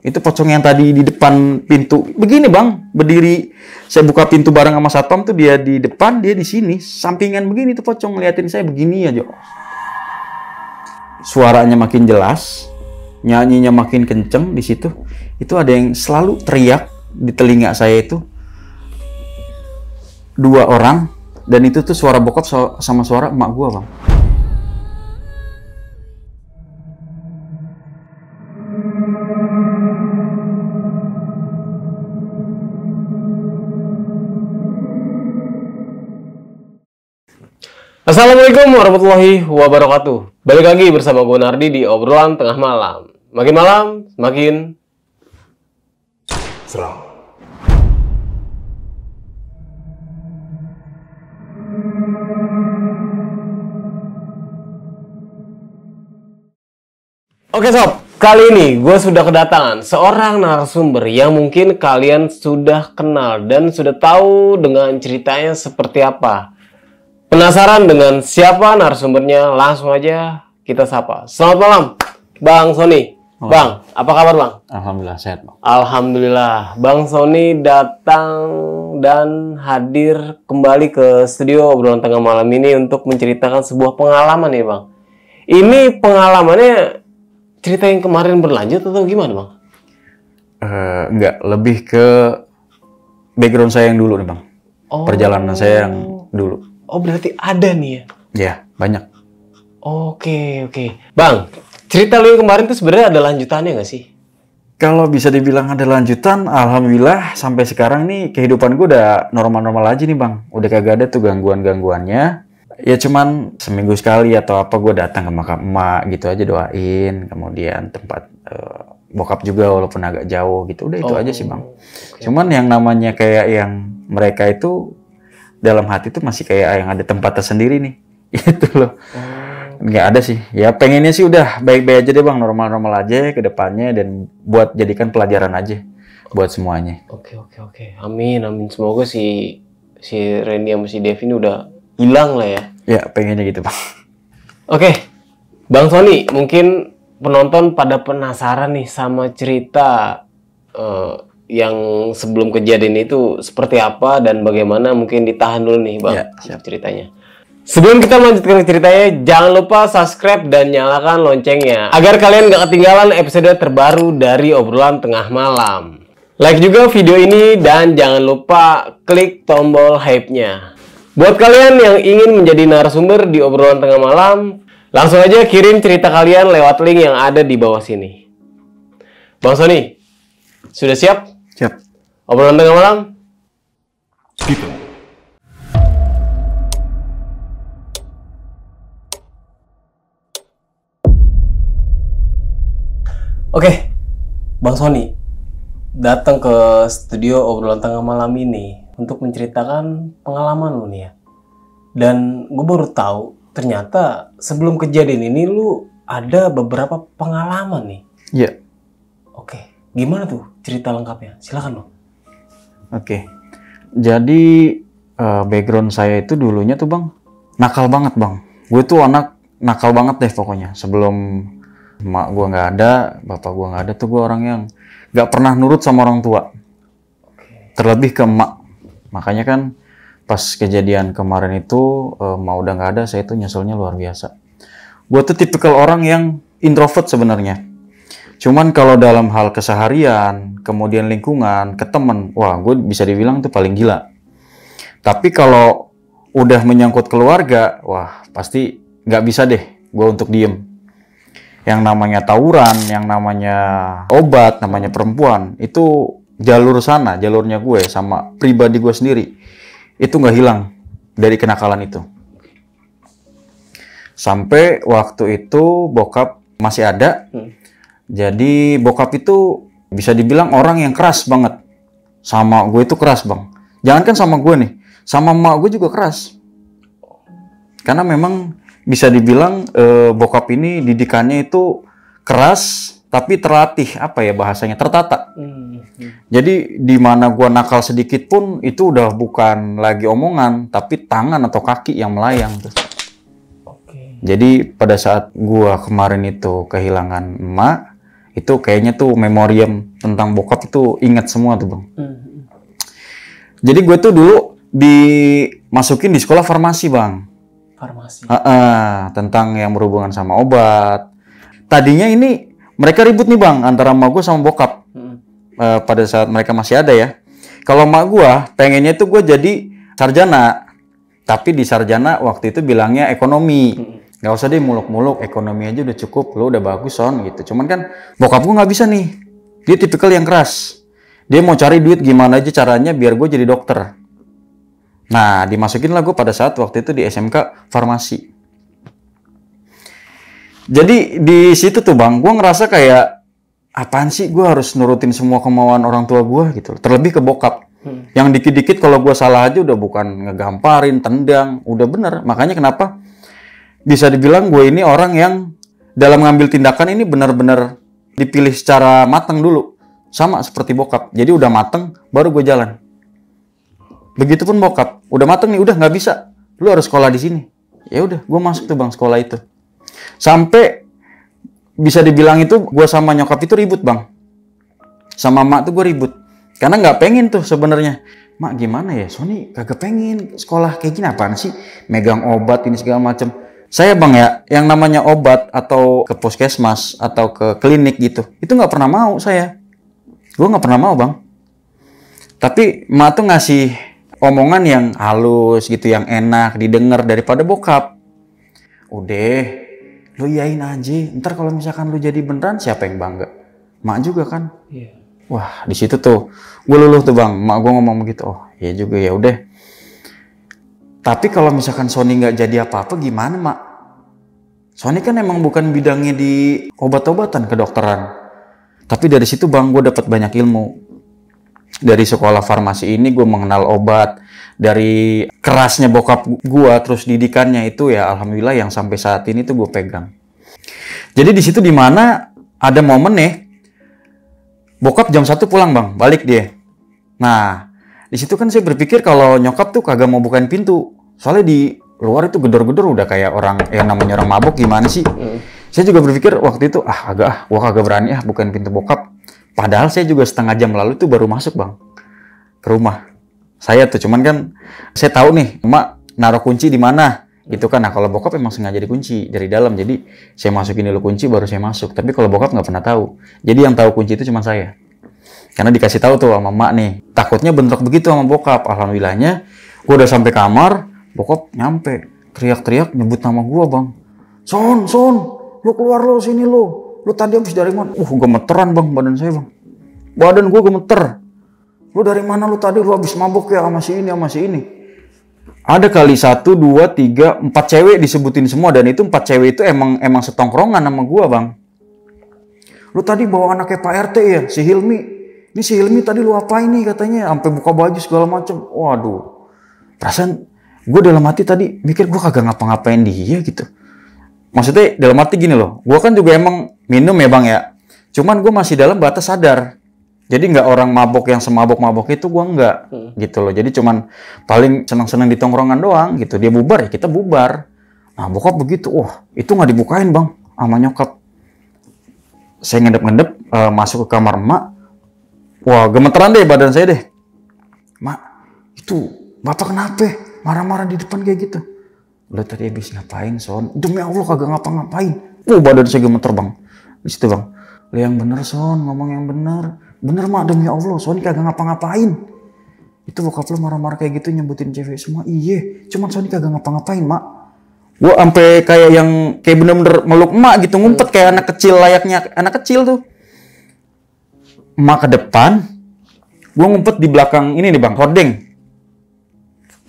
Itu pocong yang tadi di depan pintu. Begini bang, berdiri. Saya buka pintu bareng sama satpam tuh, dia di depan, dia di sini. Sampingan begini tuh pocong ngeliatin saya begini aja. Suaranya makin jelas, nyanyinya makin kenceng di situ. Itu ada yang selalu teriak di telinga saya itu. 2 orang, dan itu tuh suara bokap sama suara emak gua bang. Assalamualaikum warahmatullahi wabarakatuh. Balik lagi bersama gue Nardi di obrolan tengah malam. Makin malam, semakin seram. Oke sob, kali ini gue sudah kedatangan seorang narasumber yang mungkin kalian sudah kenal dan sudah tahu dengan ceritanya seperti apa. Penasaran dengan siapa narasumbernya? Langsung aja kita sapa. Selamat malam, Bang Sony. Bang, apa kabar Bang? Alhamdulillah sehat bang. Alhamdulillah. Bang Sony datang dan hadir kembali ke studio obrolan tengah malam ini untuk menceritakan sebuah pengalaman nih Bang. Ini pengalamannya cerita yang kemarin berlanjut atau gimana Bang? Enggak, lebih ke background saya yang dulu nih bang. Perjalanan saya yang dulu. Oh berarti ada nih ya? Ya, banyak. Oke. Bang, cerita lu yang kemarin tuh sebenarnya ada lanjutannya nggak sih? Kalau bisa dibilang ada lanjutan, alhamdulillah sampai sekarang nih kehidupan gue udah normal-normal aja nih bang. Udah kagak ada tuh gangguan-gangguannya. Ya cuman seminggu sekali atau apa gue datang ke makam emak gitu aja doain. Kemudian tempat bokap juga walaupun agak jauh gitu. Udah itu aja sih bang. Okay. Cuman yang namanya kayak yang mereka itu dalam hati tuh masih kayak yang ada tempat tersendiri nih. Gitu loh. Nggak ada sih. Ya pengennya sih udah baik-baik aja deh bang. Normal-normal aja ke depannya. Dan buat jadikan pelajaran aja. Buat semuanya. Oke. Amin. Semoga si Randy sama si Devi ini udah hilang lah ya. Ya pengennya gitu bang. Oke. Bang Sony, mungkin penonton pada penasaran nih sama cerita yang sebelum kejadian itu seperti apa dan bagaimana, mungkin ditahan dulu nih Bang ceritanya. Sebelum kita lanjutkan ke ceritanya, jangan lupa subscribe dan nyalakan loncengnya agar kalian gak ketinggalan episode terbaru dari obrolan tengah malam. Like juga video ini dan jangan lupa klik tombol hype-nya. Buat kalian yang ingin menjadi narasumber di obrolan tengah malam, langsung aja kirim cerita kalian lewat link yang ada di bawah sini. Bang Sony, sudah siap? Siap. Obrolan tengah malam? Gitu. Oke, Bang Sony datang ke studio obrolan tengah malam ini untuk menceritakan pengalaman lu nih ya. Dan gue baru tahu ternyata sebelum kejadian ini lu ada beberapa pengalaman nih. Iya. Oke, gimana tuh cerita lengkapnya? Silakan Bang. Oke. Jadi background saya itu dulunya tuh bang nakal banget bang. Gue tuh anak nakal banget deh pokoknya. Sebelum emak gue nggak ada, bapak gue nggak ada tuh gue orang yang nggak pernah nurut sama orang tua. Terlebih ke emak. Makanya kan pas kejadian kemarin itu emak udah nggak ada, saya tuh nyeselnya luar biasa. Gue tuh tipikal orang yang introvert sebenarnya. Cuman kalau dalam hal keseharian, kemudian lingkungan, ke temen, wah gue bisa dibilang tuh paling gila. Tapi kalau udah menyangkut keluarga, wah pasti nggak bisa deh gue untuk diem. Yang namanya tawuran, yang namanya obat, namanya perempuan, itu jalur sana, jalurnya gue sama pribadi gue sendiri. Itu nggak hilang dari kenakalan itu. Sampai waktu itu bokap masih ada. Jadi bokap itu bisa dibilang orang yang keras banget. Sama gue itu keras bang. Jangankan sama gue nih, sama emak gue juga keras. Karena memang bisa dibilang bokap ini didikannya itu keras, tapi terlatih, apa ya bahasanya, tertata. Jadi di mana gue nakal sedikit pun itu udah bukan lagi omongan, tapi tangan atau kaki yang melayang. Jadi pada saat gue kemarin itu kehilangan emak, Itu kayaknya tuh memoriam tentang bokap itu ingat semua tuh bang. Jadi gue tuh dulu dimasukin di sekolah farmasi bang. Farmasi. Tentang yang berhubungan sama obat. Tadinya ini mereka ribut nih bang antara emak gue sama bokap. Pada saat mereka masih ada ya. Kalau emak gue pengennya tuh gue jadi sarjana. Tapi di sarjana waktu itu bilangnya ekonomi. Gak usah deh muluk-muluk, ekonomi aja udah cukup, lo udah bagus son gitu. Cuman kan bokap gue nggak bisa nih. Dia tipikal yang keras. Dia mau cari duit gimana aja caranya biar gue jadi dokter. Nah, dimasukin lah gue pada saat waktu itu di SMK farmasi. Jadi di situ tuh bang, gue ngerasa kayak apaan sih gue harus nurutin semua kemauan orang tua gue gitu. Terlebih ke bokap. Yang dikit-dikit kalau gue salah aja udah bukan ngegamparin, tendang, udah bener. Makanya kenapa bisa dibilang gue ini orang yang dalam ngambil tindakan ini benar-benar dipilih secara matang dulu. Sama seperti bokap. Jadi udah mateng, baru gue jalan. Begitupun bokap. Udah mateng nih, udah nggak bisa. Lu harus sekolah di sini. Ya udah, gue masuk tuh bang sekolah itu. Sampai bisa dibilang itu gue sama nyokap itu ribut bang. Sama mak tuh gue ribut. Karena nggak pengen tuh sebenarnya. Mak gimana ya, Sony kagak pengen sekolah kayak gini apaan sih? Megang obat ini segala macem. Saya bang ya, yang namanya obat atau ke puskesmas atau ke klinik gitu, itu nggak pernah mau saya. Gue nggak pernah mau bang. Tapi mak tuh ngasih omongan yang halus gitu, yang enak didengar daripada bokap. Udah, lu iyain aja. Ntar kalau misalkan lu jadi beneran siapa yang bangga? Mak juga kan. Iya. Wah di situ tuh gue luluh tuh bang. Mak gue ngomong begitu. Oh ya juga ya udah. Tapi kalau misalkan Sony nggak jadi apa-apa gimana mak? Sony kan emang bukan bidangnya di obat-obatan kedokteran. Tapi dari situ bang, gue dapat banyak ilmu. Dari sekolah farmasi ini gue mengenal obat. Dari kerasnya bokap gue, terus didikannya itu ya alhamdulillah yang sampai saat ini tuh gue pegang. Jadi di situ dimana ada momen nih, bokap jam 1 pulang bang, balik dia. Nah, di situ kan saya berpikir kalau nyokap tuh kagak mau bukain pintu. Soalnya di luar itu gedor-gedor udah kayak orang yang namanya orang mabuk gimana sih. Saya juga berpikir waktu itu gua kagak berani bukain pintu bokap. Padahal saya juga setengah jam lalu tuh baru masuk bang ke rumah saya tuh. Cuman kan saya tahu nih emak naruh kunci di mana gitu kan. Nah kalau bokap emang sengaja dikunci dari dalam. Jadi saya masukin dulu kunci baru saya masuk. Tapi kalau bokap nggak pernah tahu. Jadi yang tahu kunci itu cuma saya. Karena dikasih tahu tuh sama emak nih. Takutnya bentrok begitu sama bokap. Alhamdulillahnya gua udah sampai kamar. Bokap nyampe teriak-teriak nyebut nama gua bang. Son, lu keluar lo sini lo. Lu tadi habis dari mana? Gemeteran bang badan saya bang. Badan gua gemeter. Lu dari mana lu tadi? Lu habis mabuk ya sama si ini. Ada kali 1, 2, 3, 4 cewek disebutin semua. Dan itu 4 cewek itu emang setongkrongan sama gua bang. Lu tadi bawa anaknya Pak RT ya? Si Hilmi. Ini si Hilmi tadi lu apain nih katanya? Sampai buka baju segala macem. Waduh. Perasaan gue dalam hati tadi mikir gue kagak ngapa-ngapain dia gitu. Maksudnya dalam arti gini loh, gue kan juga emang minum ya bang ya. Cuman gue masih dalam batas sadar. Jadi nggak orang mabok yang semabok-mabok itu gue nggak gitu loh. Jadi cuman paling senang-senang di tongkrongan doang gitu. Dia bubar ya kita bubar. Nah bokap begitu, itu nggak dibukain bang sama nyokap. Saya ngendep-ngendep masuk ke kamar emak. Wah gemeteran deh badan saya deh. Mak, itu bapak kenapa? Marah-marah di depan kayak gitu. Lo tadi habis ngapain, Son? Demi Allah kagak ngapa-ngapain. Badan saya gemeter, Bang. Di situ, Bang. Lo yang bener, Son. Ngomong yang bener. Bener, Mak. Demi Allah, Son kagak ngapa-ngapain. Itu bokap lo marah-marah kayak gitu nyebutin cewek semua. Iya, cuman Son kagak ngapa-ngapain, Mak. Gue sampai kayak yang kayak bener-bener meluk emak gitu, ngumpet kayak anak kecil layaknya anak kecil tuh. Emak ke depan, gue ngumpet di belakang ini nih, Bang, hordeng.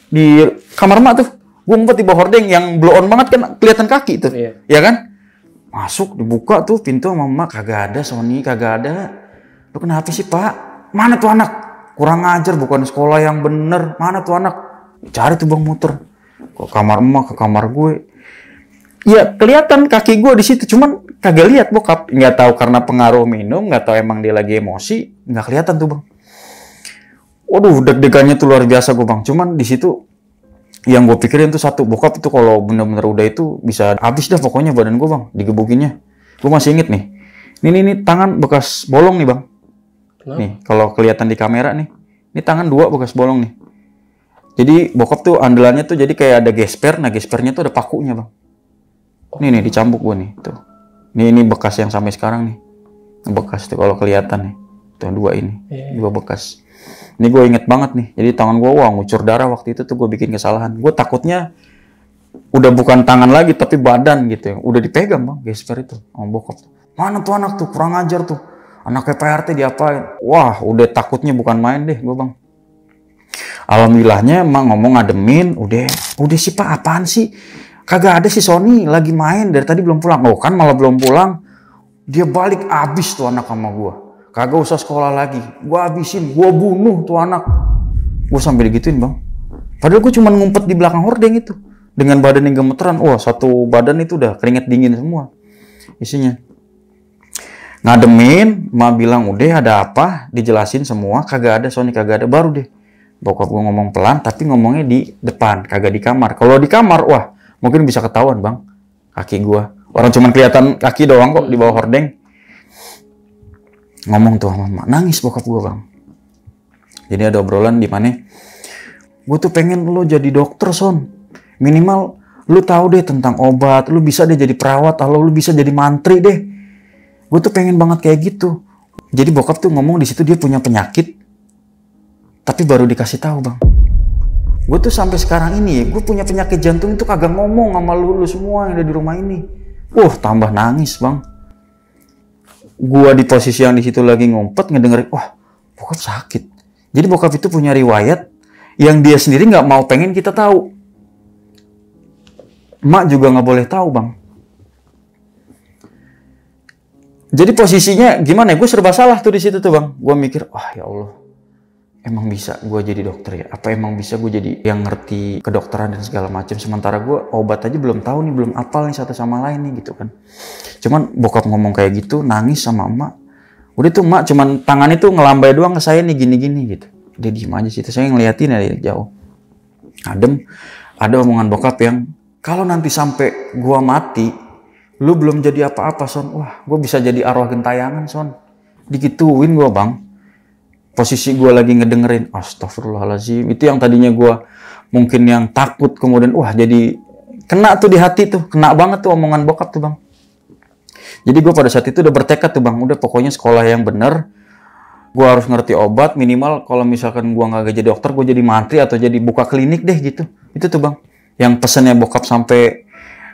Di kamar emak tuh, gue ngumpet di bawah hordeng yang blow on banget kan kelihatan kaki tuh, ya kan? Masuk dibuka tuh pintu sama emak, kagak ada Sony, kagak ada. Lu kenapa sih Pak? Mana tuh anak? Kurang ajar, bukan sekolah yang bener. Mana tuh anak? Cari tuh bang muter ke kamar emak, ke kamar gue. Ya kelihatan kaki gue di situ, cuman kagak lihat bokap. Nggak tahu karena pengaruh minum, nggak tahu emang dia lagi emosi, nggak kelihatan tuh bang. Waduh, deg-degannya tuh luar biasa gue bang. Cuman di situ yang gue pikirin tuh satu, bokap itu kalau bener-bener udah itu bisa habis dah pokoknya badan gue bang, digebukinnya. Gue masih inget nih, Ini tangan bekas bolong nih bang. Kenapa? Nih kalau kelihatan di kamera nih, ini tangan 2 bekas bolong nih. Jadi bokap tuh andalannya tuh jadi kayak ada gesper, nah gespernya tuh ada pakunya bang. Nih dicambuk gue nih tuh. Ini bekas yang sampai sekarang nih. Bekas tuh kalau kelihatan nih. Tuh 2 ini, 2 bekas. Ini gue inget banget nih. Jadi tangan gue wah ngucur darah waktu itu tuh gue bikin kesalahan. Gue takutnya udah bukan tangan lagi tapi badan gitu ya. Udah dipegang bang gesper itu sama bokap tuh. Mana tuh anak tuh kurang ajar tuh. Anaknya PRT diapain? Wah udah takutnya bukan main deh gue bang. Alhamdulillahnya emang ngomong ngademin, udah sih Pak, apaan sih? Kagak ada si Sony lagi main dari tadi belum pulang. Oh kan malah belum pulang. Dia balik abis tuh anak sama gua. Kagak usah sekolah lagi. Gua abisin, gua bunuh tuh anak. Gua sampai digituin, Bang. Padahal gua cuma ngumpet di belakang hordeng itu. Dengan badan yang gemeteran. Wah, satu badan itu udah keringet dingin semua isinya. Ngademin, Ma bilang udah ada apa, dijelasin semua, kagak ada Sony, kagak ada, baru deh. Bokap gue ngomong pelan, tapi ngomongnya di depan, kagak di kamar. Kalau di kamar, wah, mungkin bisa ketahuan bang, kaki gue. Orang cuma kelihatan kaki doang kok di bawah hordeng. Ngomong tuh sama mak, nangis bokap gue bang. Jadi ada obrolan di mana, gue tuh pengen lo jadi dokter Son. Minimal lo tahu deh tentang obat, lo bisa deh jadi perawat, atau lo bisa jadi mantri deh. Gue tuh pengen banget kayak gitu. Jadi bokap tuh ngomong di situ dia punya penyakit, tapi baru dikasih tahu bang. Gue tuh sampai sekarang ini, gue punya penyakit jantung itu kagak ngomong sama lu semua yang ada di rumah ini. Tambah nangis bang. Gue di posisi yang di situ lagi ngumpet ngedengerin, wah bokap sakit. Jadi bokap itu punya riwayat yang dia sendiri nggak mau pengen kita tahu. Mak juga nggak boleh tahu bang. Jadi posisinya gimana ya? Gue serba salah tuh di situ tuh bang. Gue mikir, wah ya Allah. Emang bisa gue jadi dokter ya? Apa emang bisa gue jadi yang ngerti kedokteran dan segala macam? Sementara gue obat aja belum tahu nih, belum apal nih satu sama lain nih gitu kan. Cuman bokap ngomong kayak gitu, nangis sama emak. Udah tuh emak cuman tangan itu ngelambai doang ke saya nih gini-gini gitu. Dia diem aja situ, saya ngeliatin dari jauh. Adem, ada omongan bokap yang, kalau nanti sampai gue mati, lu belum jadi apa-apa Son. Wah, gue bisa jadi arwah gentayangan Son. Digituin gue bang. Posisi gue lagi ngedengerin, astagfirullahaladzim. Itu yang tadinya gue mungkin yang takut, kemudian wah jadi kena tuh di hati tuh. Kena banget tuh omongan bokap tuh bang. Jadi gue pada saat itu udah bertekad tuh bang. Udah pokoknya sekolah yang bener. Gue harus ngerti obat. Minimal kalau misalkan gue gak jadi dokter, gue jadi mantri atau jadi buka klinik deh gitu. Itu tuh bang. Yang pesannya bokap sampai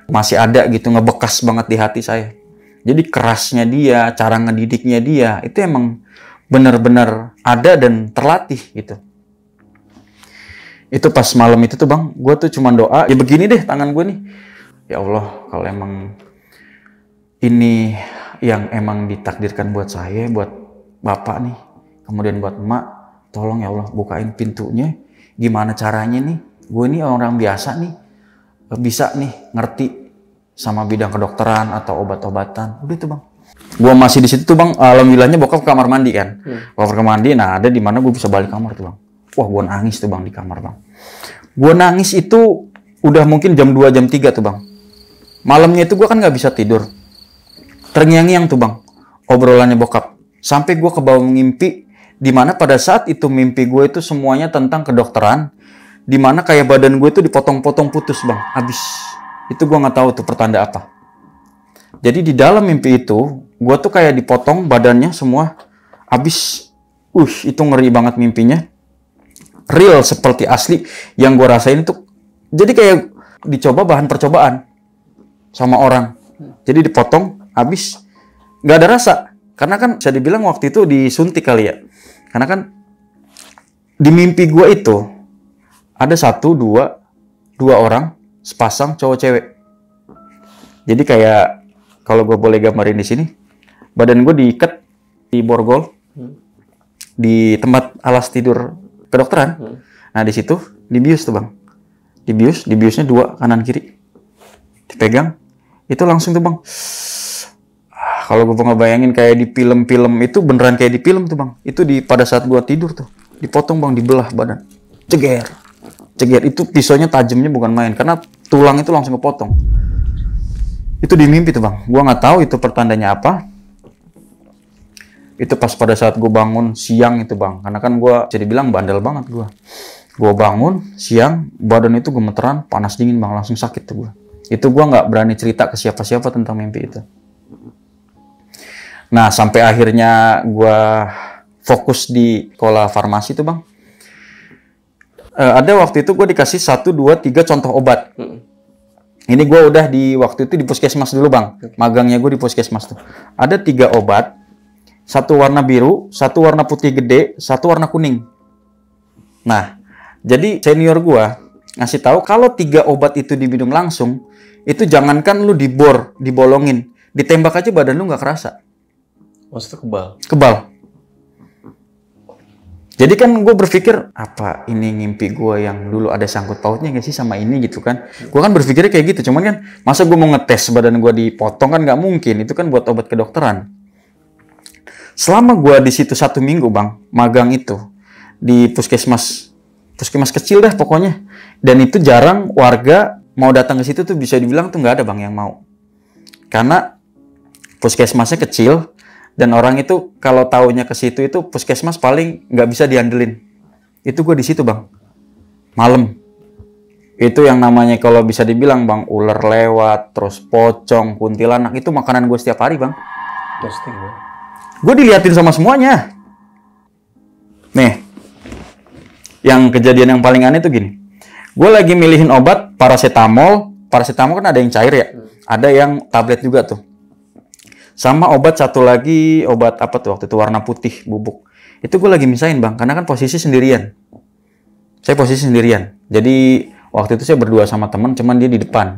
masih ada gitu. Ngebekas banget di hati saya. Jadi kerasnya dia, cara ngedidiknya dia, itu emang benar-benar ada dan terlatih gitu. Itu pas malam itu tuh bang, gue tuh cuma doa, ya begini deh tangan gue nih. Ya Allah, kalau emang ini yang emang ditakdirkan buat saya, buat bapak nih, kemudian buat emak, tolong ya Allah bukain pintunya. Gimana caranya nih, gue ini orang biasa nih, bisa nih ngerti sama bidang kedokteran atau obat-obatan. Udah tuh bang. Gue masih di situ tuh bang, alhamdulillahnya bokap ke kamar mandi kan. Kamar mandi, nah ada di mana gue bisa balik kamar tuh bang. Wah gue nangis tuh bang di kamar bang. Gue nangis itu udah mungkin jam 2, jam 3 tuh bang. Malamnya itu gue kan gak bisa tidur. Terngiang-ngiang tuh bang, obrolannya bokap. Sampai gue kebawa mimpi, dimana pada saat itu mimpi gue itu semuanya tentang kedokteran. Dimana kayak badan gue itu dipotong-potong putus bang, habis. Itu gue gak tahu tuh pertanda apa. Jadi di dalam mimpi itu, gue tuh kayak dipotong badannya semua, habis. Itu ngeri banget mimpinya. Real seperti asli yang gue rasain itu. Jadi kayak dicoba bahan percobaan sama orang. Jadi dipotong, habis. Gak ada rasa. Karena kan bisa dibilang waktu itu disuntik kali ya. Karena kan di mimpi gue itu ada 1, 2 orang sepasang cowok cewek. Jadi kayak kalau gue boleh gambarin di sini, badan gue diikat di borgol di tempat alas tidur kedokteran. Nah di situ dibius tuh bang, dibiusnya 2 kanan kiri, dipegang, itu langsung tuh bang. Kalau gue ngebayangin kayak di film-film itu beneran kayak di film tuh bang. Itu pada saat gue tidur tuh, dipotong bang, dibelah badan, ceger itu pisaunya tajamnya bukan main, karena tulang itu langsung kepotong. Itu di mimpi tuh bang, gua nggak tahu itu pertandanya apa. Itu pas pada saat gue bangun siang itu bang, karena kan gue jadi bilang bandel banget gue. Gue bangun siang, badan itu gemeteran, panas dingin bang, langsung sakit tuh gue. Itu gue nggak berani cerita ke siapa-siapa tentang mimpi itu. Nah sampai akhirnya gue fokus di sekolah farmasi tuh bang. Ada waktu itu gue dikasih 1, 2, 3 contoh obat. Ini gue udah di waktu itu di puskesmas dulu bang. Magangnya gue di puskesmas tuh. Ada 3 obat. 1 warna biru, 1 warna putih gede, 1 warna kuning. Nah, jadi senior gue ngasih tahu kalau 3 obat itu diminum langsung, itu jangankan lu dibor, dibolongin, ditembak aja badan lu nggak kerasa. Maksudnya kebal? Kebal. Jadi kan gue berpikir, apa ini ngimpi gue yang dulu ada sangkut pautnya nggak sih sama ini gitu kan. Gue kan berpikirnya kayak gitu, cuman kan masa gue mau ngetes badan gue dipotong kan nggak mungkin. Itu kan buat obat kedokteran. Selama gue di situ 1 minggu bang, magang itu, di puskesmas kecil dah pokoknya. Dan itu jarang warga mau datang ke situ tuh bisa dibilang tuh nggak ada bang yang mau. Karena puskesmasnya kecil, dan orang itu kalau taunya ke situ itu puskesmas paling nggak bisa diandelin. Itu gue di situ bang, malam. Itu yang namanya kalau bisa dibilang bang, ular lewat, terus pocong, kuntilanak, itu makanan gue setiap hari bang. Pasti bang. Gue diliatin sama semuanya. Nih, yang kejadian yang paling aneh tuh gini. Gue lagi milihin obat paracetamol. Paracetamol kan ada yang cair ya, ada yang tablet juga tuh. Sama obat satu lagi, obat apa tuh waktu itu warna putih bubuk. Itu gue lagi misahin bang, karena kan posisi sendirian. Saya posisi sendirian. Jadi waktu itu saya berdua sama teman, cuman dia di depan.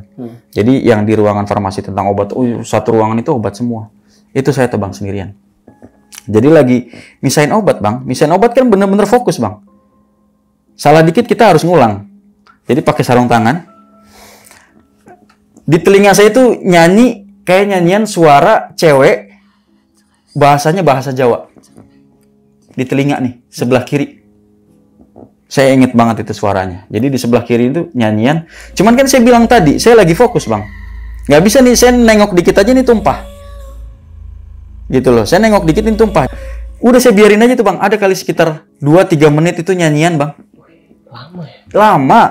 Jadi yang di ruangan farmasi tentang obat, satu ruangan itu obat semua. Itu saya tebang sendirian. Jadi lagi misahin obat bang. Misahin obat kan bener-bener fokus bang. Salah dikit kita harus ngulang. Jadi pakai sarung tangan. Di telinga saya itu nyanyi kayak nyanyian suara cewek, bahasanya bahasa Jawa. Di telinga nih, sebelah kiri. Saya inget banget itu suaranya. Jadi di sebelah kiri itu nyanyian. Cuman kan saya bilang tadi, saya lagi fokus bang. Nggak bisa nih, saya nengok dikit aja nih tumpah. Gitu loh, saya nengok dikit ini tumpah. Udah saya biarin aja tuh bang, ada kali sekitar 2-3 menit itu nyanyian bang. Lama ya? Lama.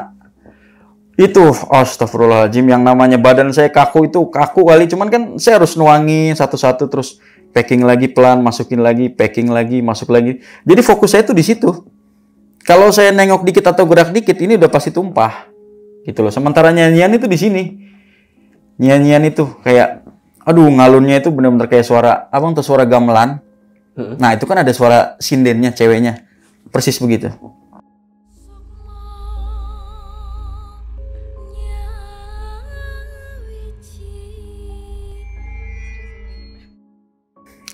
Itu astagfirullahaladzim, yang namanya badan saya kaku itu kaku kali, cuman kan saya harus nuangin satu-satu, terus packing lagi pelan, masukin lagi, packing lagi, masuk lagi. Jadi fokus saya tuh di situ. Kalau saya nengok dikit atau gerak dikit, ini udah pasti tumpah. Gitu loh. Sementara nyanyian itu di sini. Nyanyian itu kayak, aduh ngalunnya itu benar-benar kayak suara, abang tuh suara gamelan. Nah itu kan ada suara sindennya ceweknya. Persis begitu.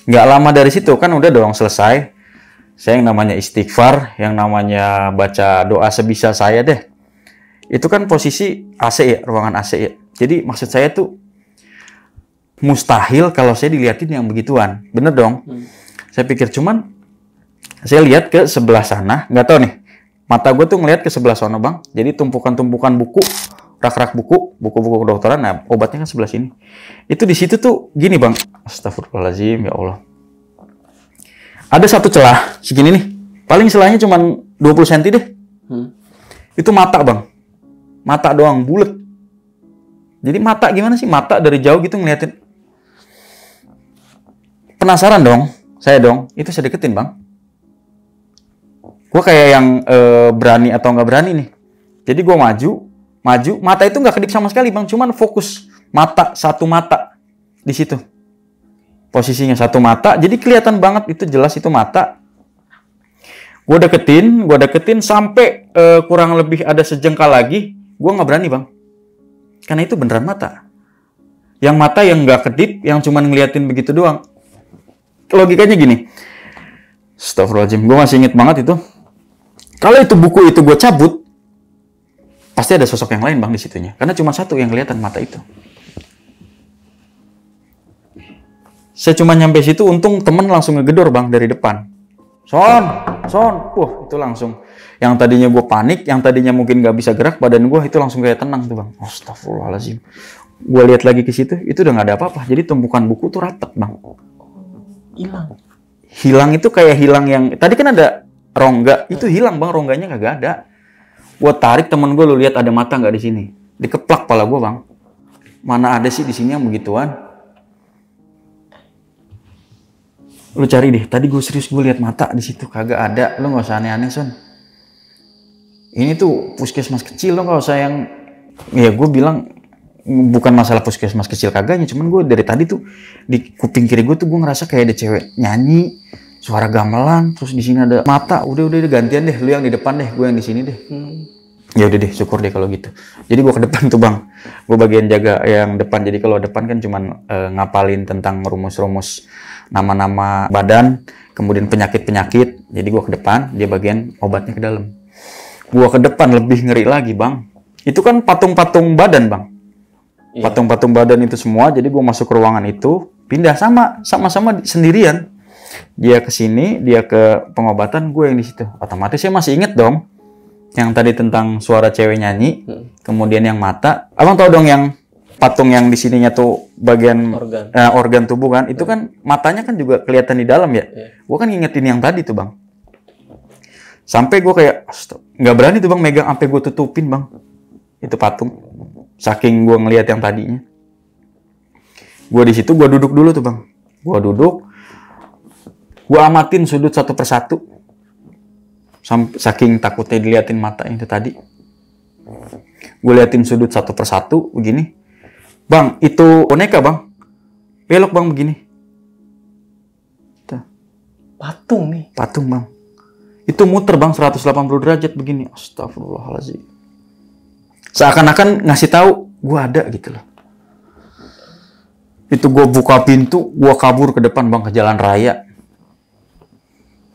Nggak lama dari situ kan udah dong selesai. Saya yang namanya istighfar, yang namanya baca doa sebisa saya deh. Itu kan posisi AC ya, ruangan AC ya. Jadi maksud saya tuh mustahil kalau saya diliatin yang begituan. Bener dong? Saya pikir cuman saya lihat ke sebelah sana, nggak tahu nih. Mata gue tuh ngeliat ke sebelah sana bang. Jadi tumpukan-tumpukan buku, rak-rak buku, buku-buku kedokteran. Nah obatnya kan sebelah sini. Itu di situ tuh gini bang. Astagfirullahaladzim ya Allah. Ada satu celah segini nih. Paling celahnya cuma 20 cm deh. Itu mata bang. Mata doang, bulet. Jadi mata gimana sih? Mata dari jauh gitu ngeliatin. Penasaran dong. Saya dong. Itu saya deketin bang. Gue kayak yang berani atau nggak berani nih. Jadi gue maju. Mata itu nggak kedip sama sekali bang. Cuman fokus. Mata, satu mata. Di situ. Posisinya satu mata, jadi kelihatan banget itu jelas itu mata. Gue deketin sampai kurang lebih ada sejengkal lagi, gue nggak berani bang, karena itu beneran mata. Yang mata yang nggak kedip, yang cuman ngeliatin begitu doang. Logikanya gini, astagfirullahaladzim, gue masih inget banget itu. Kalau itu buku itu gue cabut, pasti ada sosok yang lain bang di situnya, karena cuma satu yang kelihatan mata itu. Saya cuma nyampe situ, untung temen langsung ngegedor bang dari depan. Son, itu langsung. Yang tadinya gue panik, yang tadinya mungkin gak bisa gerak, badan gue itu langsung kayak tenang tuh bang. Astagfirullahaladzim. Gue lihat lagi ke situ, itu udah gak ada apa-apa. Jadi tumpukan buku tuh rapat bang. hilang itu kayak hilang yang tadi kan ada rongga, itu hilang bang, rongganya kagak ada. Gua tarik temen gue, lu lihat ada mata nggak di sini? Dikeplak pala gue bang. Mana ada sih di sini yang begituan? Lu cari deh. Tadi gue serius gue lihat mata di situ kagak ada. Lu nggak usah aneh-aneh Son. Ini tuh puskesmas kecil, lo nggak usah yang ya gue bilang bukan masalah puskesmas kecil kagaknya, cuman gue dari tadi tuh di kuping kiri gue tuh gue ngerasa kayak ada cewek nyanyi, suara gamelan, terus di sini ada mata. Udah gantian deh, lu yang di depan deh, gue yang di sini deh. Ya udah deh, syukur deh kalau gitu. Jadi gue ke depan tuh bang, gue bagian jaga yang depan. Jadi kalau depan kan cuman ngapalin tentang rumus-rumus nama-nama badan, kemudian penyakit-penyakit. Jadi gue ke depan, dia bagian obatnya ke dalam. Gue ke depan lebih ngeri lagi bang. Itu kan patung-patung badan bang. Patung-patung badan itu semua. Jadi gue masuk ke ruangan itu, pindah sama-sama sendirian. Dia ke sini, dia ke pengobatan, gue yang di situ. Otomatis saya masih inget dong yang tadi tentang suara cewek nyanyi, kemudian yang mata. Abang tahu dong yang patung yang di sininya tuh bagian organ tubuh kan? Itu kan matanya kan juga kelihatan di dalam ya. Gue kan ngingetin yang tadi tuh bang. Sampai gue kayak nggak berani tuh bang megang, sampai gue tutupin bang itu patung. Saking gue ngelihat yang tadinya. Gue di situ, gue duduk dulu tuh bang. Gue duduk, gue amatin sudut satu persatu. Saking takutnya diliatin mata itu tadi. Gue liatin sudut satu persatu begini. Bang, itu boneka bang. Belok bang begini. Tuh. Patung nih. Patung bang. Itu muter bang 180 derajat begini. Astagfirullahaladzim. Seakan-akan ngasih tahu gue ada gitu loh. Itu gue buka pintu, gue kabur ke depan bang, ke jalan raya.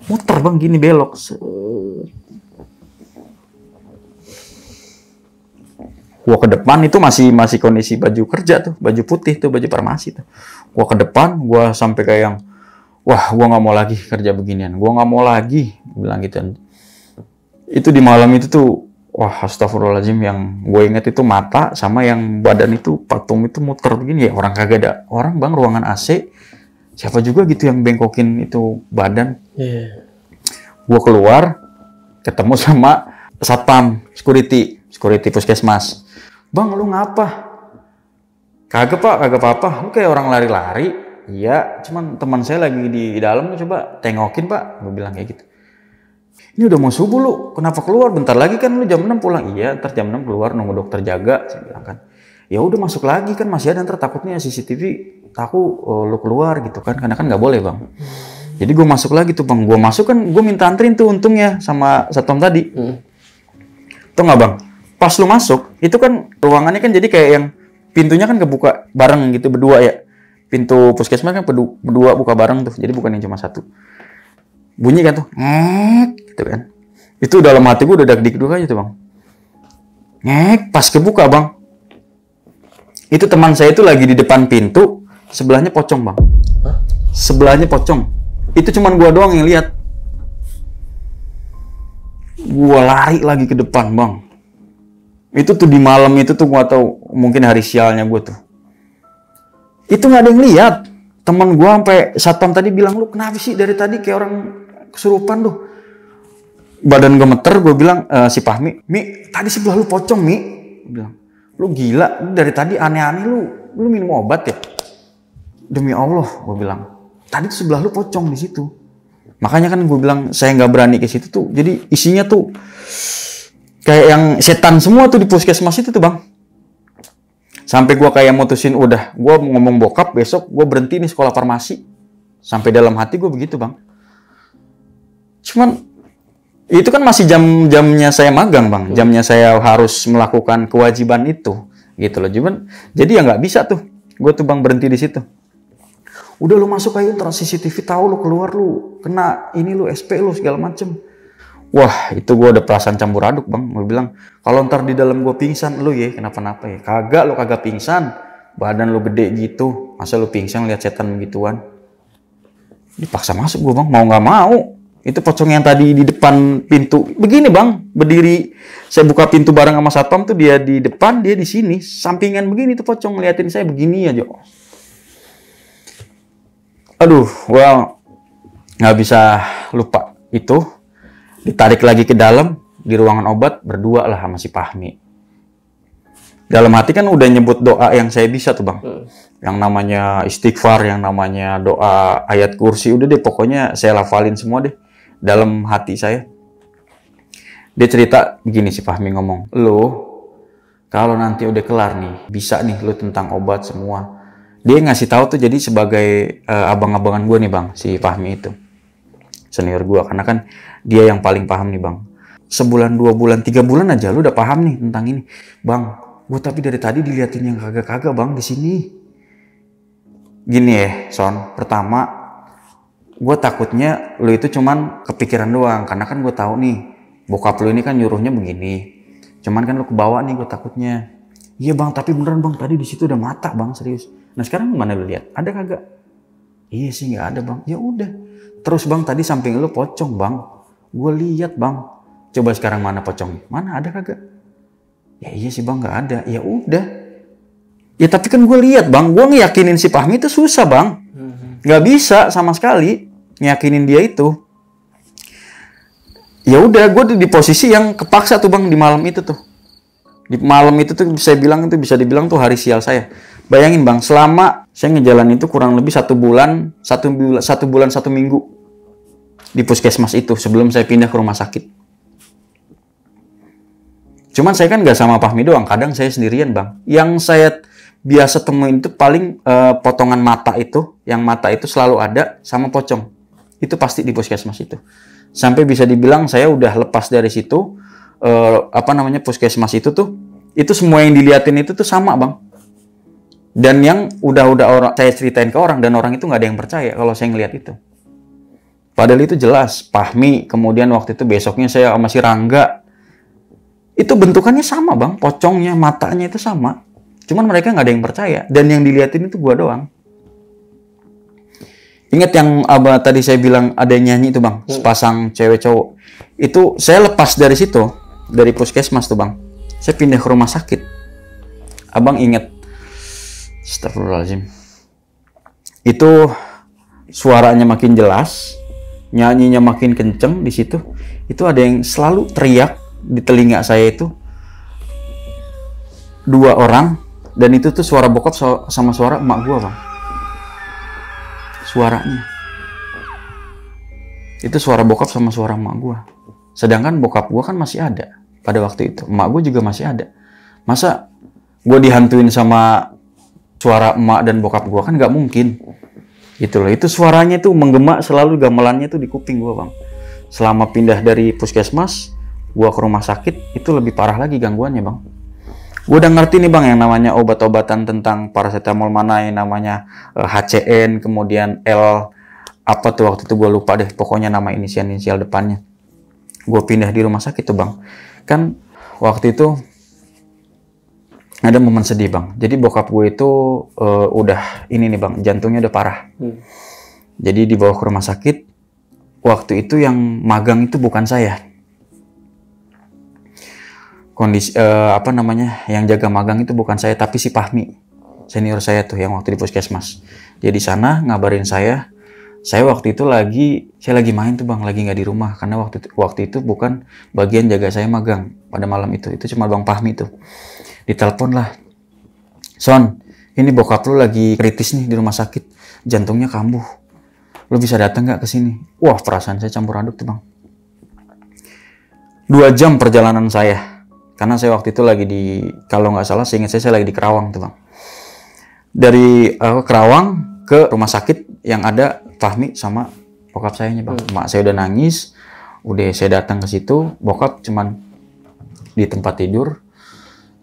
Muter bang gini belok. Gue ke depan itu masih kondisi baju kerja tuh, baju putih tuh, baju farmasi tuh. Gue ke depan, gue sampai kayak yang, wah gue nggak mau lagi kerja beginian, gue nggak mau lagi, bilang gitu. Itu di malam itu tuh, wah astagfirullahaladzim, yang gue inget itu mata sama yang badan itu patung itu muter begini ya, orang kagak ada orang bang, ruangan AC. Siapa juga gitu yang bengkokin itu badan. Gue keluar, ketemu sama satpam, security puskesmas. Bang, lu ngapa? Kagak pak, kagak apa-apa. Lu kayak orang lari-lari. Iya, cuman teman saya lagi di dalam, coba tengokin pak. Gue bilang kayak gitu. Ini udah mau subuh lu, kenapa keluar? Bentar lagi kan lu jam 6 pulang. Iya, ntar jam 6 keluar nunggu dokter jaga. Saya bilang kan. Ya udah masuk lagi kan, masih ada, ntar takutnya CCTV tahu lu keluar gitu kan, karena kan nggak boleh bang. Jadi gue masuk lagi tuh bang, gue masuk kan, gue minta anterin tuh untungnya sama satpam tadi. Tuh nggak bang, pas lu masuk itu kan ruangannya kan jadi kayak yang pintunya kan kebuka bareng gitu berdua ya. Pintu puskesmas kan berdua buka bareng tuh, jadi bukan yang cuma satu. Bunyi kan tuh, gitu kan. Itu dalam hati gue udah dak-dik-duk aja tuh bang. Pas kebuka bang. Itu teman saya itu lagi di depan pintu, sebelahnya pocong bang. Sebelahnya pocong. Itu cuman gua doang yang lihat. Gua lari lagi ke depan bang. Itu tuh di malam itu tuh gua tahu mungkin hari sialnya gua tuh. Itu nggak ada yang lihat. Teman gua sampai satpam tadi bilang, lu kenapa sih dari tadi kayak orang kesurupan tuh. Badan gemeter, gua bilang si Fahmi, Mi, tadi sebelah lu pocong Mi. Gua bilang, lu gila, lu dari tadi aneh-aneh, lu minum obat ya? Demi Allah, gue bilang. Tadi tuh sebelah lu pocong di situ. Makanya kan gue bilang saya nggak berani ke situ tuh. Jadi isinya tuh kayak yang setan semua tuh di puskesmas itu tuh bang. Sampai gue kayak mutusin udah, gue ngomong bokap besok gue berhenti nih sekolah farmasi. Sampai dalam hati gue begitu bang. Cuman itu kan masih jamnya saya magang bang, jamnya saya harus melakukan kewajiban itu, gitu loh. Cuman jadi ya nggak bisa tuh, gue tuh bang berhenti di situ. Udah lu masuk aja, ntar CCTV tahu lu keluar lu kena ini lu SP lu segala macem. Wah itu gue ada perasaan campur aduk bang. Gue bilang kalau ntar di dalam gue pingsan lu ya kenapa-napa ya. Kagak, lu kagak pingsan, badan lu gede gitu, masa lu pingsan lihat setan begituan. Dipaksa masuk gue bang, mau nggak mau. Itu pocong yang tadi di depan pintu begini bang, berdiri. Saya buka pintu bareng sama satpam tuh, dia di depan, dia di sini, sampingan begini tuh pocong ngeliatin saya begini aja. Aduh, well, nggak bisa lupa itu. Ditarik lagi ke dalam di ruangan obat, berdua lah sama si Fahmi. Dalam hati kan udah nyebut doa yang saya bisa tuh bang, yang namanya istighfar, yang namanya doa ayat kursi, udah deh pokoknya saya lafalin semua deh dalam hati saya. Dia cerita begini, si Fahmi ngomong, lo kalau nanti udah kelar nih, bisa nih lo tentang obat semua. Dia ngasih tahu tuh jadi sebagai abang-abangan gue nih bang, si Fahmi itu senior gue, karena kan dia yang paling paham nih bang. Sebulan, 2 bulan, 3 bulan aja lu udah paham nih tentang ini, bang. Gue tapi dari tadi diliatin yang kagak-kagak bang di sini. Gini ya, Son. Pertama, gue takutnya lu itu cuman kepikiran doang, karena kan gue tahu nih bokap lu ini kan nyuruhnya begini. Cuman kan lu kebawa nih, gue takutnya. Iya bang, tapi beneran bang, tadi di situ ada mata bang, serius. Nah sekarang mana lu lihat? Ada kagak? Iya sih nggak ada bang. Ya udah. Terus bang, tadi samping lu pocong bang. Gue lihat bang. Coba sekarang mana pocongnya? Mana ada kagak? Ya iya sih bang, nggak ada. Ya udah. Ya tapi kan gue lihat bang, gue ngeyakinin si Fahmi itu susah bang. Nggak bisa sama sekali ngeyakinin dia itu. Ya udah, gue di posisi yang kepaksa tuh bang di malam itu tuh. Di malam itu tuh bisa dibilang tuh hari sial saya. Bayangin bang, selama saya ngejalan itu kurang lebih 1 bulan, 1 bulan 1 minggu di puskesmas itu sebelum saya pindah ke rumah sakit. Cuman saya kan nggak sama Fahmi doang, kadang saya sendirian bang. Yang saya biasa temuin itu paling potongan mata itu, yang mata itu selalu ada sama pocong. Itu pasti di puskesmas itu. Sampai bisa dibilang saya udah lepas dari situ, puskesmas itu tuh, itu semua yang diliatin itu tuh sama bang. Dan yang udah orang saya ceritain ke orang, dan orang itu nggak ada yang percaya kalau saya ngeliat itu. Padahal itu jelas, Fahmi, kemudian waktu itu besoknya saya sama si Rangga, itu bentukannya sama bang, pocongnya, matanya itu sama. Cuman mereka nggak ada yang percaya, dan yang diliatin itu gua doang. Ingat yang abah tadi saya bilang ada yang nyanyi itu bang, sepasang cewek cowok. Itu saya lepas dari situ, dari puskesmas tuh bang. Saya pindah ke rumah sakit. Abang ingat, astagfirullahaladzim. Itu suaranya makin jelas, nyanyinya makin kenceng di situ. Itu ada yang selalu teriak di telinga saya itu, 2 orang, dan itu tuh suara bokap sama suara emak gua bang. Suaranya itu suara bokap sama suara emak gua. Sedangkan bokap gua kan masih ada pada waktu itu, emak gua juga masih ada. Masa gua dihantuin sama suara emak dan bokap gua? Kan nggak mungkin gitu loh. Itu suaranya tuh menggema selalu, gamelannya tuh di kuping gua bang. Selama pindah dari puskesmas gua ke rumah sakit, itu lebih parah lagi gangguannya bang. Gua udah ngerti nih bang yang namanya obat-obatan tentang paracetamol, mana yang namanya HCN, kemudian L apa tuh waktu itu gua lupa deh, pokoknya nama inisial depannya. Gua pindah di rumah sakit tuh bang. Kan waktu itu ada momen sedih bang. Jadi bokap gue itu udah ini nih bang, jantungnya udah parah. Jadi dibawa ke rumah sakit. Waktu itu yang magang itu bukan saya. Kondisi yang jaga magang itu bukan saya, tapi si Fahmi, senior saya tuh yang waktu di puskesmas. Dia di sana ngabarin saya waktu itu saya lagi main tuh bang, lagi nggak di rumah, karena waktu itu bukan bagian jaga saya magang pada malam itu cuma bang Fahmi tuh. Ditelepon lah, Son, ini bokap lu lagi kritis nih di rumah sakit, jantungnya kambuh, lu bisa datang nggak ke sini? Wah, perasaan saya campur aduk tuh bang. 2 jam perjalanan saya. Karena saya waktu itu lagi kalau nggak salah, seingat saya lagi di Kerawang tuh bang. Dari Kerawang ke rumah sakit yang ada Fahmi sama bokap saya bang. Mak saya udah nangis, udah saya datang ke situ, bokap cuman di tempat tidur,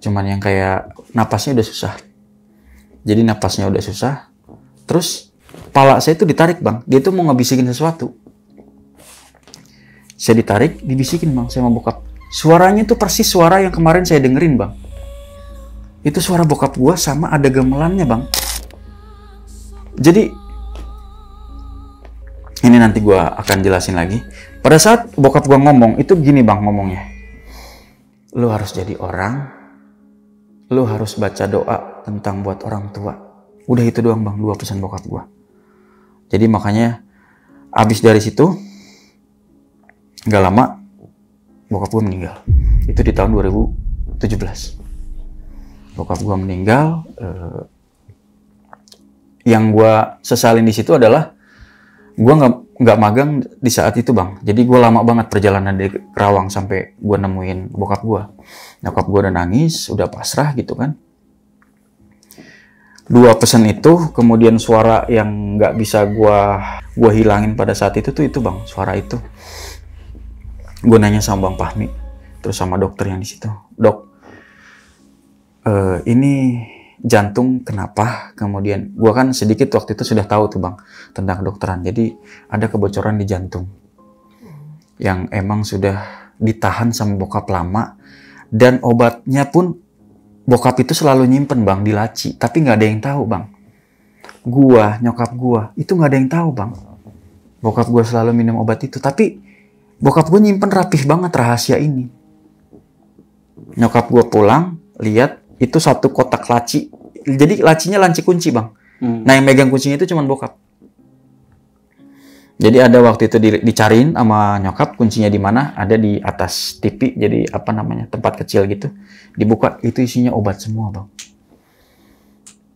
cuman yang kayak napasnya udah susah. Jadi napasnya udah susah, terus kepala saya tuh ditarik bang, dia tuh mau ngebisikin sesuatu. Saya ditarik, dibisikin bang, saya sama bokap. Suaranya tuh persis suara yang kemarin saya dengerin bang. Itu suara bokap gua sama ada gamelannya bang. Jadi ini nanti gua akan jelasin lagi. Pada saat bokap gua ngomong itu gini bang ngomongnya. Lu harus jadi orang. Lu harus baca doa tentang buat orang tua. Udah itu doang bang, 2 pesan bokap gua. Jadi makanya Abis dari situ nggak lama bokap gue meninggal. Itu di tahun 2017. Bokap gue meninggal. Yang gue sesalin di situ adalah gue nggak magang di saat itu bang. Jadi gue lama banget perjalanan dari Kerawang sampai gue nemuin bokap gue. Nyokap gue udah nangis, udah pasrah gitu kan. 2 pesan itu, kemudian suara yang nggak bisa gue hilangin pada saat itu tuh itu bang, suara itu. Gue nanya sama Bang Fahmi, terus sama dokter yang di situ, dok, ini jantung kenapa? Kemudian gue kan sedikit waktu itu sudah tahu tuh bang tentang kedokteran. Jadi ada kebocoran di jantung yang emang sudah ditahan sama bokap lama, dan obatnya pun bokap itu selalu nyimpen bang di laci, tapi nggak ada yang tahu bang. Gua, nyokap gua itu nggak ada yang tahu bang. Bokap gua selalu minum obat itu, tapi bokap gua nyimpen rapih banget rahasia ini. Nyokap gua pulang lihat itu satu kotak laci, jadi lacinya laci kunci bang. Nah yang megang kuncinya itu cuma bokap. Jadi ada waktu itu dicariin sama nyokap kuncinya di mana, ada di atas TV, jadi apa namanya, tempat kecil gitu. Dibuka, itu isinya obat semua bang.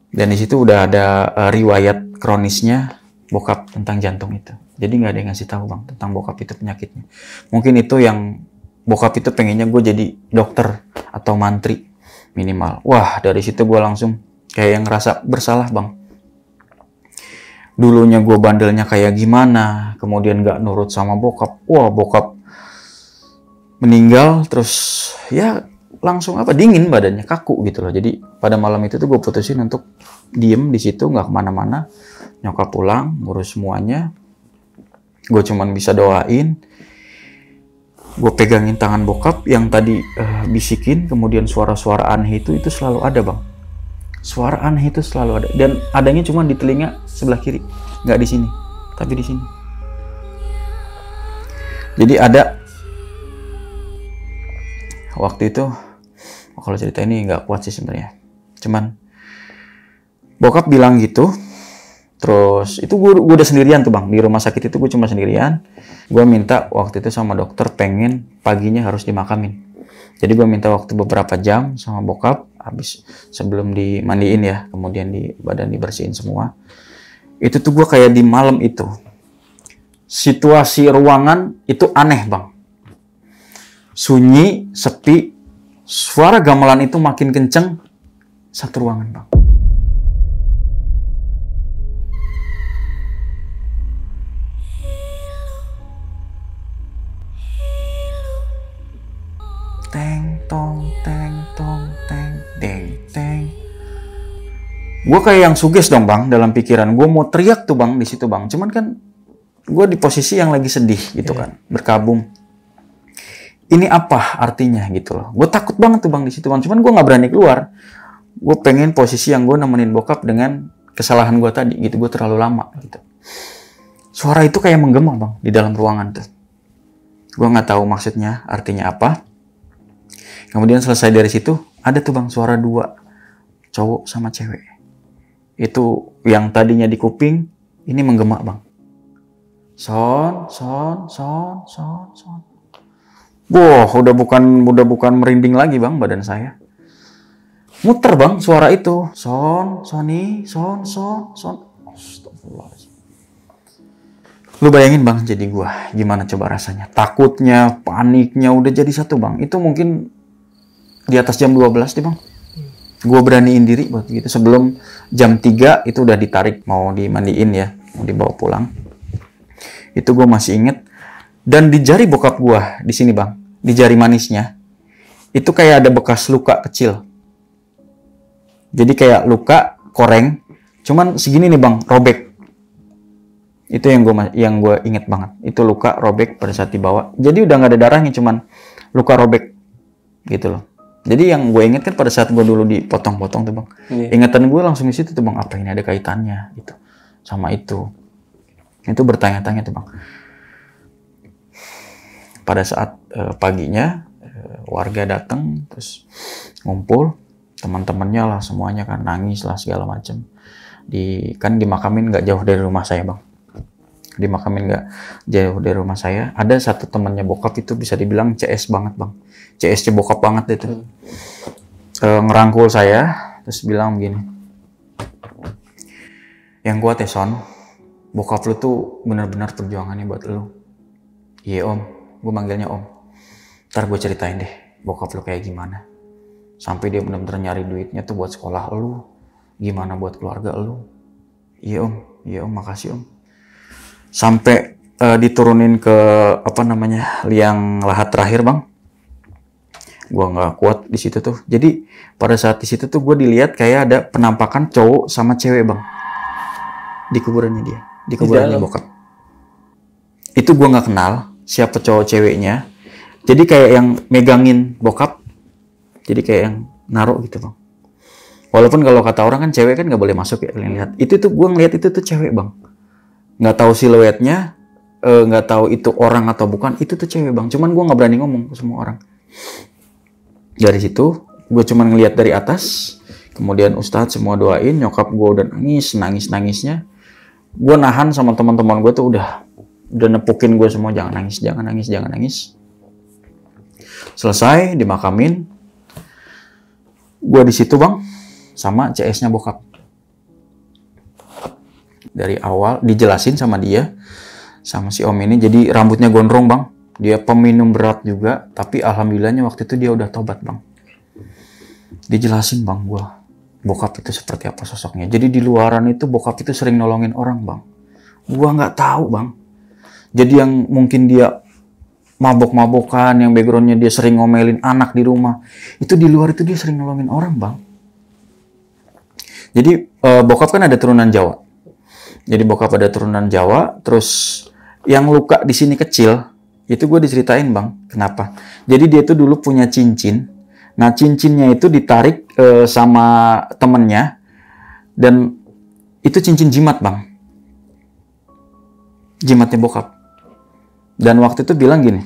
Dan di situ udah ada riwayat kronisnya bokap tentang jantung itu. Jadi nggak ada yang ngasih tahu bang tentang bokap itu penyakitnya. Mungkin itu yang bokap itu pengennya gue jadi dokter atau mantri minimal. Wah dari situ gue langsung kayak yang ngerasa bersalah bang. Dulunya gue bandelnya kayak gimana, kemudian gak nurut sama bokap. Wah bokap meninggal, terus ya langsung dingin badannya, kaku gitu loh. Jadi pada malam itu tuh gue putusin untuk diem di situ, nggak kemana-mana. Nyokap pulang, ngurus semuanya. Gue cuman bisa doain. Gue pegangin tangan bokap yang tadi bisikin, kemudian suara-suara aneh itu selalu ada bang. Suara aneh itu selalu ada, dan adanya cuma di telinga sebelah kiri, nggak di sini, tapi di sini. Jadi ada waktu itu, kalau cerita ini nggak kuat sih sebenarnya, cuman bokap bilang gitu. Terus itu gue udah sendirian tuh bang di rumah sakit itu, gue cuma sendirian. Gue minta waktu itu sama dokter pengen paginya harus dimakamin. Jadi gue minta waktu beberapa jam sama bokap, habis sebelum dimandiin ya, kemudian di badan dibersihin semua. Itu tuh gue kayak di malam itu, situasi ruangan itu aneh bang, sunyi, sepi, suara gamelan itu makin kenceng satu ruangan bang. Teng tong teng tong teng teng teng. Gue kayak yang suges dong bang dalam pikiran. Gue mau teriak tuh bang di situ bang. Cuman kan gue di posisi yang lagi sedih gitu kan, berkabung. Ini apa artinya gitu loh. Gue takut banget tuh bang di situ bang. Cuman gue nggak berani keluar. Gue pengen posisi yang gue nemenin bokap dengan kesalahan gue tadi gitu. Gue terlalu lama gitu. Suara itu kayak menggema bang di dalam ruangan tuh. Gue nggak tahu maksudnya, artinya apa. Kemudian selesai dari situ, ada tuh bang suara 2, cowok sama cewek. Itu yang tadinya di kuping, ini menggema bang. Son, son, son, son, son. Wah, udah bukan merinding lagi bang badan saya. Muter bang suara itu. Son, Sony, son, son, son. Astagfirullahaladzim. Lu bayangin bang jadi gua, gimana coba rasanya. Takutnya, paniknya udah jadi satu bang. Itu mungkin di atas jam 12 deh bang. Gue beraniin diri buat gitu. Sebelum jam 3 itu udah ditarik mau dimandiin ya, mau dibawa pulang. Itu gue masih inget. Dan di jari bokap gue di sini bang, di jari manisnya itu kayak ada bekas luka kecil. Jadi kayak luka koreng, cuman segini nih bang, robek. Itu yang gue inget banget. Itu luka robek pada saat dibawa. Jadi udah nggak ada darahnya, cuman luka robek gitu loh. Jadi yang gue inget kan pada saat gue dulu dipotong-potong tuh bang, ingatan gue langsung di situ tuh bang, apa ini ada kaitannya gitu sama itu. Itu bertanya-tanya tuh bang. Pada saat paginya warga datang terus ngumpul, teman-temannya lah semuanya kan nangis lah segala macem. Kan dimakamin nggak jauh dari rumah saya bang. dimakamin nggak jauh dari rumah saya. Ada satu temannya bokap itu bisa dibilang CS banget bang, CS bokap banget itu. Ngerangkul saya terus bilang begini, yang kuat ya Son, bokap lu tuh benar-benar perjuangannya buat lu. Iya om, gue manggilnya om. Ntar gue ceritain deh bokap lu kayak gimana, sampai dia benar-benar nyari duitnya tuh buat sekolah lu, gimana buat keluarga lu. Iya om, makasih om. Sampai diturunin ke liang lahat terakhir bang. Gua nggak kuat di situ tuh. Jadi pada saat di situ tuh gue dilihat kayak ada penampakan cowok sama cewek bang di kuburannya dia, di kuburannya bokap. Itu gue nggak kenal siapa cowok ceweknya. Jadi kayak yang megangin bokap, jadi kayak yang naruh gitu bang. Walaupun kalau kata orang kan cewek kan nggak boleh masuk ya, kalian lihat. Itu tuh gue ngeliat itu tuh cewek bang. Nggak tahu siluetnya, nggak tahu itu orang atau bukan, itu tuh cewek bang. Cuman gue nggak berani ngomong ke semua orang. Dari situ gue cuman ngeliat dari atas, kemudian ustadz semua doain, nyokap gue udah nangisnya. Gue nahan sama teman-teman gue tuh udah nepukin gue semua, jangan nangis. Selesai dimakamin, gue di situ bang sama CS-nya bokap. Dari awal dijelasin sama dia, sama si om ini, jadi rambutnya gondrong bang. Dia peminum berat juga, tapi alhamdulillahnya waktu itu dia udah tobat bang. Dijelasin bang gue, bokap itu seperti apa sosoknya. Jadi di luaran itu bokap itu sering nolongin orang bang. Gue nggak tahu bang. Jadi yang mungkin dia mabok-mabokan, yang backgroundnya dia sering ngomelin anak di rumah, itu di luar itu dia sering nolongin orang bang. Jadi bokap kan ada turunan Jawa. Jadi bokap ada turunan Jawa, terus yang luka di sini kecil, itu gue diceritain bang, kenapa? Jadi dia tuh dulu punya cincin, nah cincinnya itu ditarik sama temennya, dan itu cincin jimat bang, jimatnya bokap. Dan waktu itu bilang gini,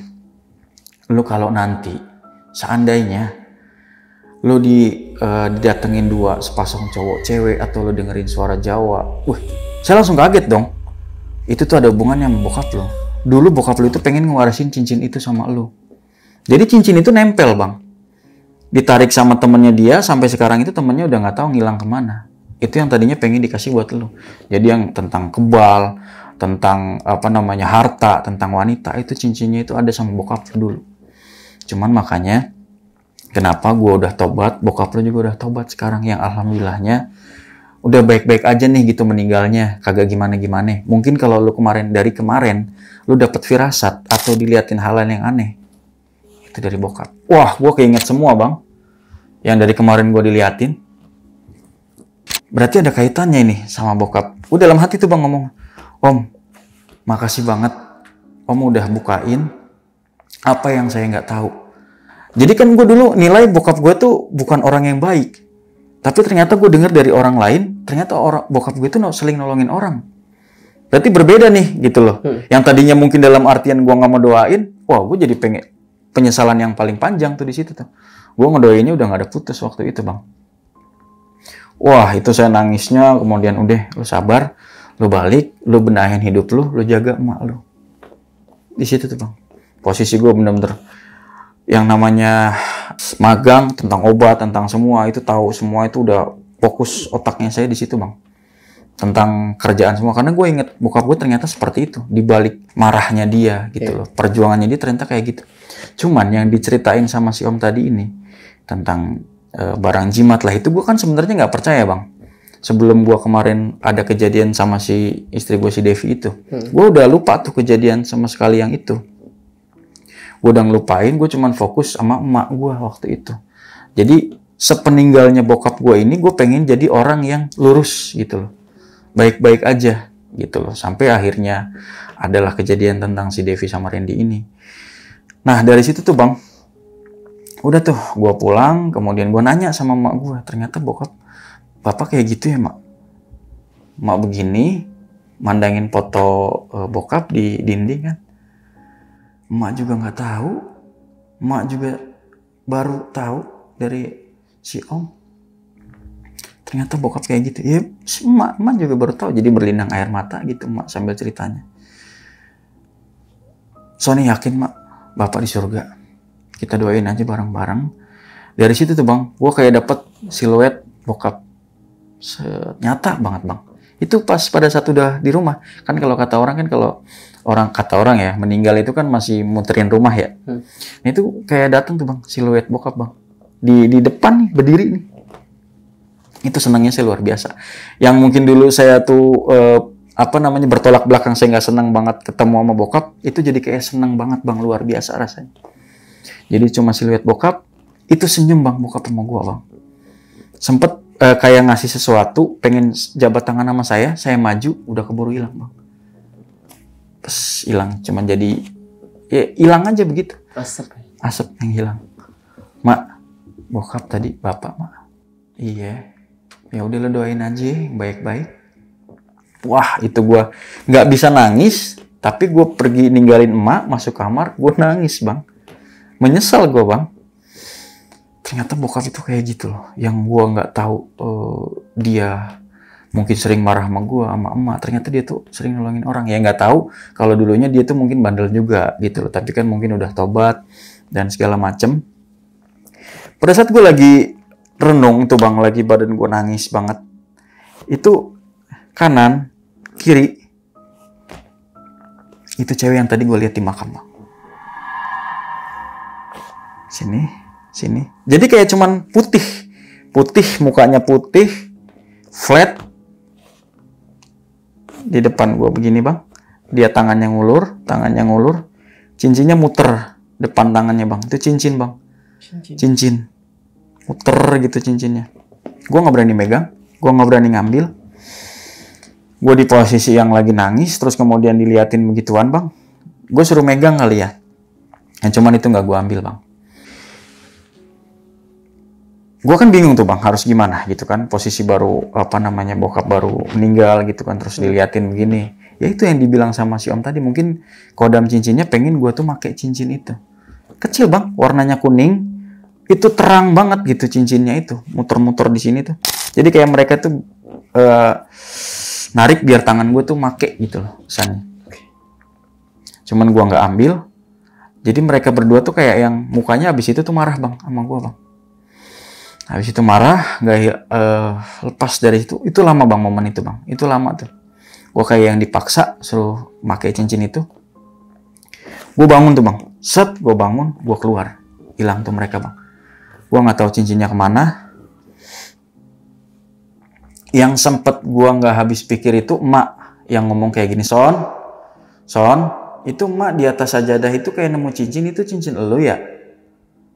lu kalau nanti seandainya lu didatengin dua sepasang cowok cewek atau lu dengerin suara Jawa, saya langsung kaget dong. Itu tuh ada hubungannya sama bokap lu. Dulu bokap lu itu pengen ngewarisin cincin itu sama lu. Jadi cincin itu nempel bang. Ditarik sama temennya dia, sampai sekarang itu temennya udah nggak tahu ngilang kemana. Itu yang tadinya pengen dikasih buat lu. Jadi yang tentang kebal, tentang harta, tentang wanita, itu cincinnya itu ada sama bokap lu dulu. Cuman makanya kenapa gue udah tobat, bokap lu juga udah tobat sekarang, yang alhamdulillahnya udah baik-baik aja nih gitu meninggalnya, kagak gimana-gimana. Mungkin kalau lu dari kemarin lu dapet firasat atau diliatin hal yang aneh, itu dari bokap. Wah, gue keinget semua bang, yang dari kemarin gue diliatin. Berarti ada kaitannya ini sama bokap. Gue dalam hati tuh bang ngomong, om, makasih banget, om udah bukain apa yang saya nggak tahu. Jadi kan gue dulu nilai bokap gue tuh bukan orang yang baik. Tapi ternyata gue dengar dari orang lain, ternyata bokap gue itu sering nolongin orang. Berarti berbeda nih gitu loh. Yang tadinya mungkin dalam artian gue nggak mau doain, wah gue jadi pengen penyesalan yang paling panjang tuh di situ tuh. Gue ngedoainnya udah nggak ada putus waktu itu bang. Wah itu saya nangisnya, kemudian udah lu sabar, lu balik, lu benahin hidup lu jaga emak lu. Di situ tuh bang. Posisi gue bener-bener yang namanya magang tentang obat, tentang semua itu tahu semua, itu udah fokus otaknya saya di situ bang, tentang kerjaan semua. Karena gue inget bokap gue ternyata seperti itu, dibalik marahnya dia gitu loh, perjuangannya dia ternyata kayak gitu. Cuman yang diceritain sama si om tadi ini tentang barang jimat lah, itu gue kan sebenarnya nggak percaya bang. Sebelum gue kemarin ada kejadian sama si istri gue si Devi itu, gue udah lupa tuh kejadian sama sekali yang itu. Gue udah ngelupain, gue cuman fokus sama emak gue waktu itu. Jadi sepeninggalnya bokap gue ini, gue pengen jadi orang yang lurus gitu loh, baik-baik aja gitu loh. Sampai akhirnya adalah kejadian tentang si Devi sama Randy ini. Nah dari situ tuh bang, udah tuh gue pulang, kemudian gue nanya sama emak gue, ternyata bapak kayak gitu ya mak. Emak begini, mandangin foto bokap di dinding kan. Emak juga nggak tahu, emak juga baru tahu dari si om. Ternyata bokap kayak gitu. Ya, emak juga baru tahu. Jadi berlinang air mata gitu emak sambil ceritanya. Sony yakin mak bapak di surga, kita doain aja bareng-bareng. Dari situ tuh bang, gue kayak dapet siluet bokap nyata banget bang. Itu pas pada saat udah di rumah kan, kalau kata orang kan, kalau kata orang ya meninggal itu kan masih muterin rumah ya. Nah itu kayak datang tuh bang siluet bokap bang di depan nih, berdiri nih. Itu senangnya saya luar biasa. Yang mungkin dulu saya tuh bertolak belakang, saya nggak senang banget ketemu sama bokap, itu jadi kayak senang banget bang, luar biasa rasanya. Jadi cuma siluet bokap, itu senyum bang bokap sama gua bang. Sempet kayak ngasih sesuatu, pengen jabat tangan sama saya maju, udah keburu hilang bang. Terus hilang, cuman jadi ya hilang aja begitu. Asap yang hilang. Mak, bokap tadi bapak mak. Iya. Ya udah lo doain aja baik-baik. Wah itu gue nggak bisa nangis, tapi gue pergi ninggalin emak, masuk kamar, gue nangis bang. Menyesal gue bang. Ternyata bokap itu kayak gitu loh. Yang gue nggak tahu dia mungkin sering marah sama gue, sama emak. Ternyata dia tuh sering nolongin orang. Ya nggak tahu kalau dulunya dia tuh mungkin bandel juga gitu loh. Tapi kan mungkin udah tobat dan segala macem. Pada saat gue lagi renung tuh bang, lagi badan gue nangis banget. Itu kanan, kiri, itu cewek yang tadi gue lihat di makam bang. Sini. Jadi kayak cuman putih, mukanya putih, flat. Di depan gue begini bang, dia tangannya ngulur, cincinnya muter depan tangannya bang. Itu cincin bang, cincin, muter gitu cincinnya. Gue nggak berani megang, gue nggak berani ngambil. Gue di posisi yang lagi nangis, terus kemudian diliatin begituan bang. Gue suruh megang kali ya. Yang cuman itu nggak gue ambil bang. Gue kan bingung tuh bang, harus gimana gitu kan. Posisi baru, bokap baru meninggal gitu kan. Terus diliatin begini. Ya itu yang dibilang sama si om tadi. Mungkin kodam cincinnya pengen gue tuh pakai cincin itu. Kecil bang, warnanya kuning. Itu terang banget gitu cincinnya itu. Muter-muter di sini tuh. Jadi kayak mereka tuh narik biar tangan gue tuh make gitu loh kesannya. Cuman gue nggak ambil. Jadi mereka berdua tuh kayak yang mukanya abis itu tuh marah bang sama gue bang. Habis itu marah, nggak lepas dari itu. Itu lama bang momen itu bang. Itu lama tuh. Gue kayak yang dipaksa suruh pakai cincin itu. Gue bangun tuh bang. Set, gue bangun, gue keluar. Hilang tuh mereka bang. Gue nggak tahu cincinnya kemana. Yang sempet gue nggak habis pikir itu emak yang ngomong kayak gini, Son, itu emak di atas sajadah itu kayak nemu cincin, itu cincin elu ya?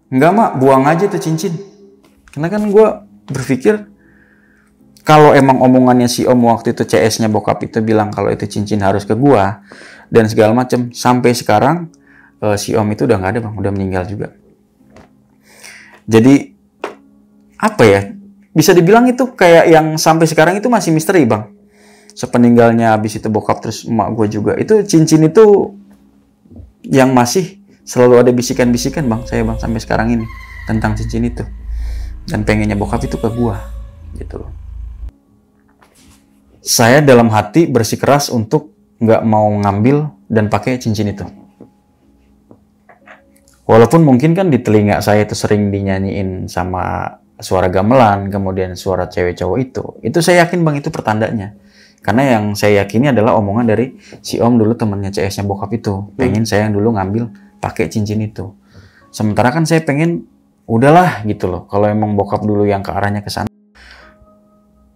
Enggak mak, buang aja tuh cincin. Karena kan gue berpikir kalau emang omongannya si om waktu itu CS-nya bokap itu bilang kalau itu cincin harus ke gue dan segala macem, sampai sekarang si om itu udah nggak ada bang, udah meninggal juga. Jadi apa ya? Bisa dibilang itu kayak yang sampai sekarang itu masih misteri bang. Sepeninggalnya habis itu bokap terus emak gue juga. Itu cincin itu yang masih selalu ada bisikan-bisikan bang saya bang sampai sekarang ini tentang cincin itu. Dan pengennya bokap itu ke gue gitu loh. Saya dalam hati bersikeras untuk nggak mau ngambil dan pakai cincin itu. Walaupun mungkin kan di telinga saya itu sering dinyanyiin sama suara gamelan, kemudian suara cewek cowok itu saya yakin bang itu pertandanya. Karena yang saya yakini adalah omongan dari si om dulu temennya CS-nya bokap itu. Pengen saya yang dulu ngambil pakai cincin itu. Sementara kan saya pengen udahlah gitu loh. Kalau emang bokap dulu yang ke arahnya ke sana,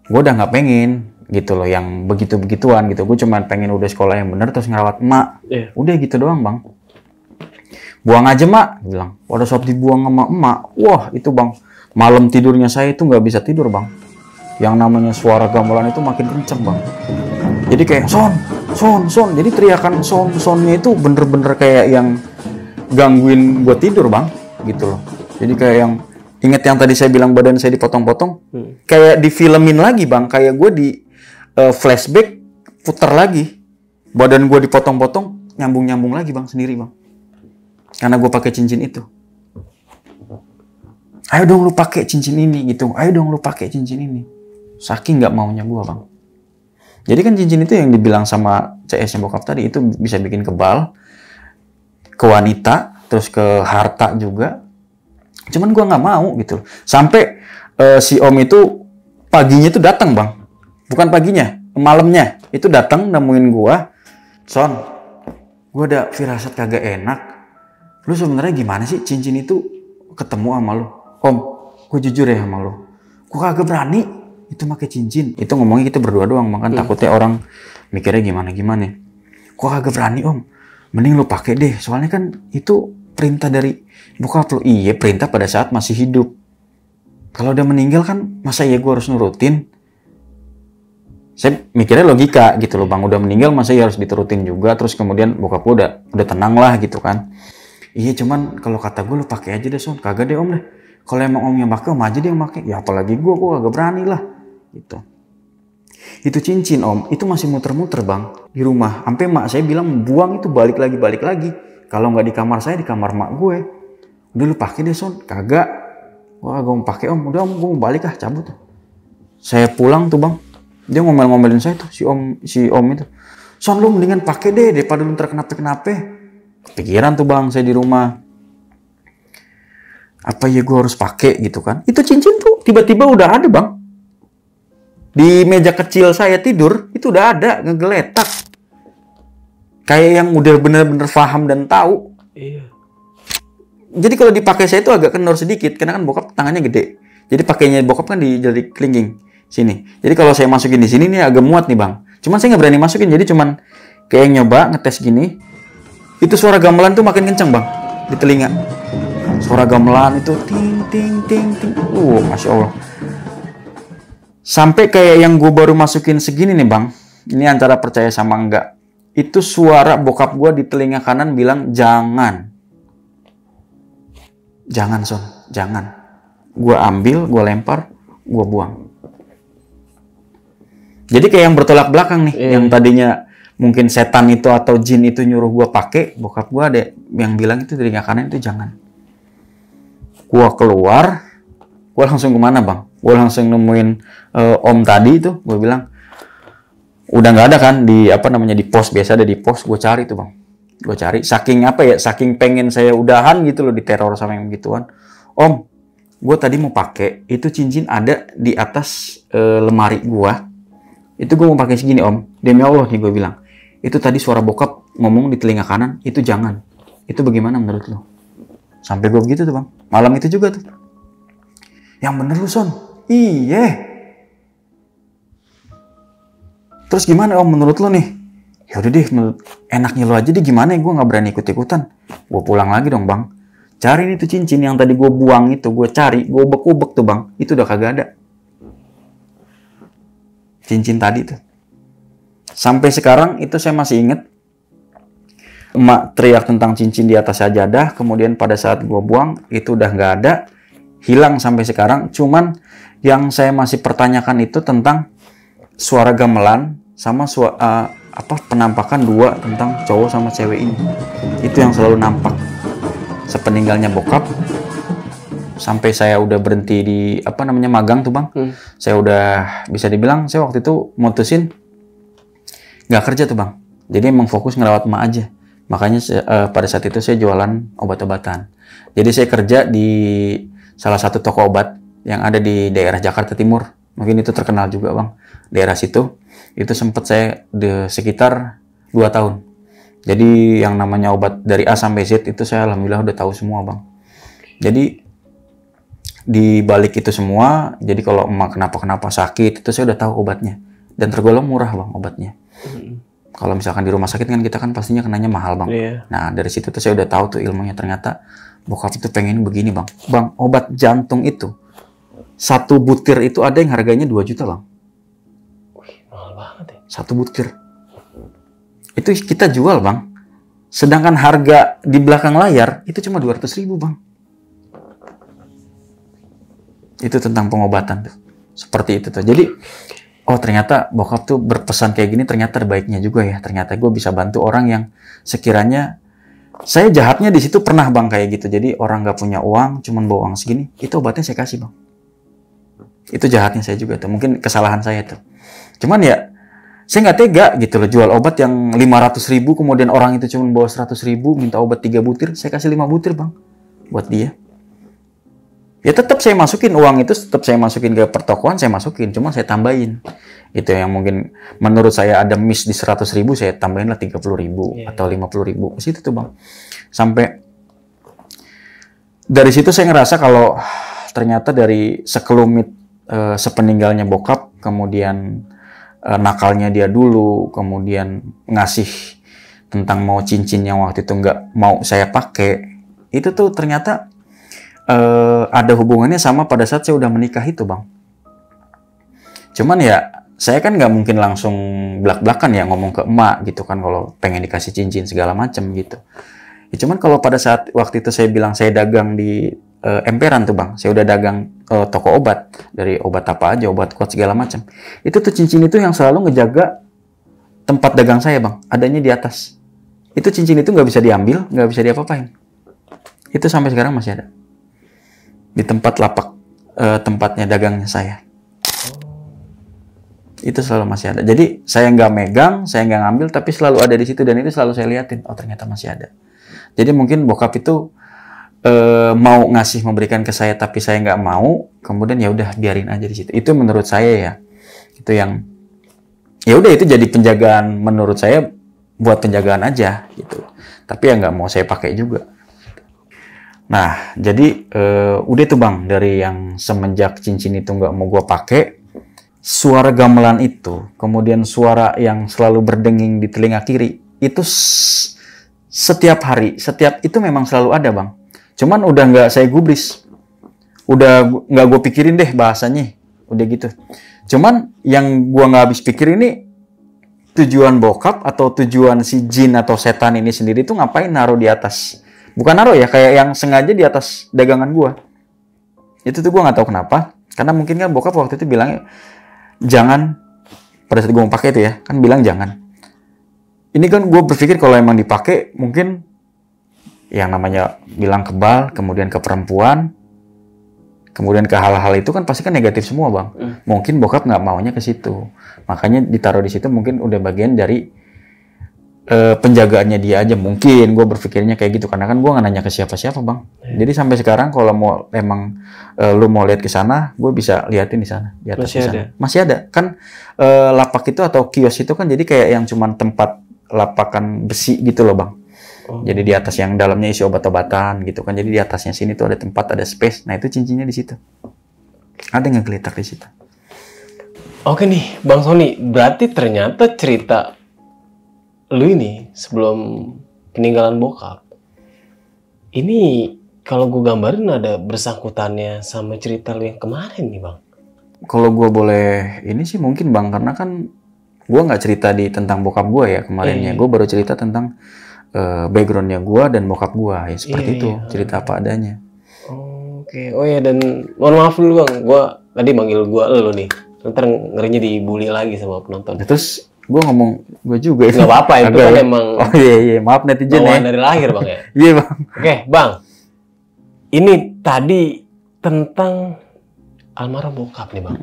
gue udah nggak pengen gitu loh yang begitu-begituan gitu. Gue cuma pengen udah sekolah yang bener terus ngerawat emak. Udah gitu doang bang. Buang aja mak, bilang. Pada saat dibuang sama emak, wah itu bang. Malam tidurnya saya itu nggak bisa tidur bang. Yang namanya suara gamelan itu makin kenceng bang. Jadi kayak son. Jadi teriakan sonnya itu bener-bener kayak yang gangguin gue tidur bang, gitu loh. Jadi kayak yang inget yang tadi saya bilang badan saya dipotong-potong, kayak difilmin lagi bang. Kayak gue di flashback putar lagi, badan gue dipotong-potong, nyambung lagi bang sendiri bang. Karena gue pakai cincin itu. Ayo dong lu pakai cincin ini gitu. Ayo dong lu pakai cincin ini. Saking nggak maunya gue bang. Jadi kan cincin itu yang dibilang sama CS-nya bokap tadi itu bisa bikin kebal. ke wanita, terus ke harta juga. Cuman gue nggak mau gitu. Sampai si om itu paginya tuh datang bang, bukan paginya, malamnya itu datang nemuin gue, Son, gue ada firasat kagak enak. Lu sebenarnya gimana sih cincin itu ketemu sama lu? Om, gue jujur ya sama lu, gue kagak berani itu pakai cincin. Itu ngomongnya kita berdua doang, makanya takutnya orang mikirnya gimana. Gue kagak berani om, mending lu pakai deh, soalnya kan itu perintah dari bokap lu. Iya, perintah pada saat masih hidup. Kalau udah meninggal kan masa ya gue harus nurutin? Saya mikirnya logika gitu loh bang, udah meninggal masa ya harus diturutin juga. Terus kemudian bokap gue udah tenang lah gitu kan. Iya, cuman kalau kata gue lu pakai aja deh Son. Kagak deh om deh, kalau emang om yang pakai, om aja deh yang pakai. Ya apalagi gue kagak berani lah gitu. Itu cincin om, itu masih muter-muter bang di rumah. Sampai mak saya bilang buang itu, balik lagi. Kalau nggak di kamar saya, di kamar mak gue. Udah lu pakai deh Son. Kagak, wah gue mau pakai om. Udah om, gue mau balik cabut. Saya pulang tuh bang, dia ngomel-ngomelin saya tuh si om itu. Son, lu mendingan pakai deh daripada lu terkenapa. Kepikiran tuh bang saya di rumah, apa ya gue harus pakai gitu kan. Itu cincin tuh tiba-tiba udah ada bang di meja kecil saya tidur, itu udah ada ngegeletak kayak yang udah bener-bener paham dan tahu. Iya. Jadi kalau dipakai saya itu agak kendor sedikit karena kan bokap tangannya gede, jadi pakainya bokap kan di jari kelingking sini. Jadi kalau saya masukin di sini nih agak muat nih bang, cuman saya nggak berani masukin, jadi cuman kayak nyoba ngetes gini. Itu suara gamelan tuh makin kenceng bang di telinga. Suara gamelan itu ting. Masya Allah. Sampai kayak yang gue baru masukin segini nih bang, ini antara percaya sama enggak. Itu suara bokap gue di telinga kanan bilang jangan Son, jangan. Gue ambil, gue lempar, gue buang. Jadi kayak yang bertolak belakang nih, yang tadinya mungkin setan itu atau jin itu nyuruh gue pakai, bokap gue ada yang bilang itu telinga kanan itu jangan. Gue keluar, gue langsung kemana bang? Gue langsung nemuin om tadi itu, gue bilang udah nggak ada kan di di pos, biasa ada di pos. Gue cari tuh bang, gue cari saking pengen saya udahan gitu loh diteror sama yang gituan. Om, gue tadi mau pakai itu cincin ada di atas lemari gue. Itu gue mau pakai segini om, demi Allah nih gue bilang. Itu tadi suara bokap ngomong di telinga kanan, itu jangan. Itu bagaimana menurut lo? Sampai gue begitu tuh bang. Malam itu juga tuh. Yang bener lu Son. Iya. Terus gimana om menurut lo nih? Ya udah deh, enaknya lo aja deh, gimana ya, gue nggak berani ikut-ikutan. Gue pulang lagi dong bang. Cari nih tuh cincin yang tadi gue buang itu, gue cari, gue ubek-ubek tuh bang. Itu udah kagak ada. Cincin tadi tuh. Sampai sekarang itu saya masih inget. Emak teriak tentang cincin di atas sajadah. Kemudian pada saat gue buang itu udah nggak ada, hilang sampai sekarang. Cuman yang saya masih pertanyakan itu tentang suara gamelan sama penampakan dua tentang cowok sama cewek ini. Itu yang selalu nampak sepeninggalnya bokap. Sampai saya udah berhenti di magang tuh bang. Saya udah bisa dibilang saya waktu itu mutusin nggak kerja tuh bang, jadi emang fokus ngerawat emak aja. Makanya pada saat itu saya jualan obat-obatan. Jadi saya kerja di salah satu toko obat yang ada di daerah Jakarta Timur. Mungkin itu terkenal juga bang, daerah situ. Itu sempat saya sekitar 2 tahun. Jadi yang namanya obat dari A sampai Z itu saya alhamdulillah udah tahu semua bang. Jadi di balik itu semua, jadi kalau emak kenapa sakit itu saya udah tahu obatnya. Dan tergolong murah bang obatnya. Kalau misalkan di rumah sakit kan kita kan pastinya kenanya mahal bang. Nah dari situ tuh saya udah tahu tuh ilmunya. Ternyata bokap itu pengen begini bang. Bang, obat jantung itu 1 butir itu ada yang harganya 2 juta bang. Wih, mahal banget ya. 1 butir. Itu kita jual bang. Sedangkan harga di belakang layar itu cuma 200.000 bang. Itu tentang pengobatan tuh. Seperti itu tuh. Jadi oh ternyata bokap tuh berpesan kayak gini, ternyata terbaiknya juga ya. Ternyata gue bisa bantu orang yang sekiranya saya jahatnya di situ pernah bang kayak gitu. Jadi orang nggak punya uang, cuman bawa uang segini, itu obatnya saya kasih bang. Itu jahatnya saya juga tuh. Mungkin kesalahan saya tuh. Cuman ya saya nggak tega gitu loh jual obat yang 500.000, kemudian orang itu cuma bawa 100.000, minta obat 3 butir, saya kasih 5 butir bang buat dia. Ya tetap saya masukin uang itu, tetap saya masukin ke pertokoan, saya masukin, cuma saya tambahin. Itu yang mungkin menurut saya ada miss di 100.000, saya tambahin lah 30.000 atau 50.000 ke situ tuh bang. Sampai dari situ saya ngerasa kalau ternyata dari sekelumit sepeninggalnya bokap, kemudian nakalnya dia dulu, kemudian ngasih tentang mau cincin yang waktu itu nggak mau saya pakai, itu tuh ternyata ada hubungannya sama pada saat saya udah menikah itu bang. Cuman ya saya kan nggak mungkin langsung belak-belakan ya ngomong ke emak gitu kan kalau pengen dikasih cincin segala macam gitu. Ya, cuman kalau pada saat waktu itu saya bilang saya dagang di emperan tuh bang, saya udah dagang toko obat, dari obat apa aja, obat kuat segala macam. Itu tuh cincin itu yang selalu ngejaga tempat dagang saya bang, adanya di atas. Itu cincin itu nggak bisa diambil, nggak bisa diapa-apain. Itu sampai sekarang masih ada di tempat lapak tempatnya dagangnya saya. Itu selalu masih ada. Jadi saya nggak megang, saya nggak ngambil, tapi selalu ada di situ dan itu selalu saya liatin. Oh ternyata masih ada. Jadi mungkin bokap itu mau ngasih memberikan ke saya tapi saya nggak mau, kemudian ya udah biarin aja di situ. Itu menurut saya ya, itu yang ya udah itu jadi penjagaan menurut saya, buat penjagaan aja gitu. Tapi ya nggak mau saya pakai juga. Nah jadi udah tuh bang, dari yang semenjak cincin itu nggak mau gua pakai, suara gamelan itu, kemudian suara yang selalu berdenging di telinga kiri itu setiap hari, setiap itu memang selalu ada bang. Cuman udah nggak saya gubris, udah nggak gue pikirin deh bahasanya, udah gitu. Cuman yang gue nggak habis pikir ini tujuan bokap atau tujuan si jin atau setan ini sendiri tuh ngapain naruh di atas? Bukan naruh ya, kayak yang sengaja di atas dagangan gue. Itu tuh gue nggak tahu kenapa, karena mungkin kan bokap waktu itu bilangnya jangan, pada saat gue mau pakai itu ya, kan bilang jangan. Ini kan gue berpikir kalau emang dipakai mungkin yang namanya bilang kebal, kemudian ke perempuan, kemudian ke hal-hal itu kan pasti kan negatif semua bang. Mungkin bokap nggak maunya ke situ, makanya ditaruh di situ mungkin udah bagian dari penjagaannya dia aja. Mungkin gue berpikirnya kayak gitu, karena kan gue nggak nanya ke siapa-siapa bang. Jadi sampai sekarang kalau mau emang lu mau lihat ke sana, gue bisa liatin di sana, di atas. Masih ada kan lapak itu atau kios itu kan jadi kayak yang cuman tempat lapakan besi gitu loh bang. Jadi di atas yang dalamnya isi obat-obatan gitu kan. Jadi di atasnya sini tuh ada tempat, ada space. Nah itu cincinnya di situ. Ada yang ngegeletak di situ. Oke nih, Bang Sony. Berarti ternyata cerita lu ini sebelum peninggalan bokap, ini kalau gue gambarin ada bersangkutannya sama cerita lu yang kemarin nih bang. Kalau gue boleh ini sih mungkin bang, karena kan gue nggak cerita di tentang bokap gue ya kemarinnya. Gue baru cerita tentang backgroundnya gue dan bokap gue ya seperti itu, cerita apa adanya. Oke. Oh ya, dan mohon maaf dulu bang, gue tadi manggil gue lo nih, ntar ngerinya dibully lagi sama penonton. Terus gue ngomong gue juga. Nggak apa-apa, itu kan emang. Oh iya, maaf netizen ya. Dari lahir bang ya. Iya bang. Oke bang, ini tadi tentang almarhum bokap nih bang.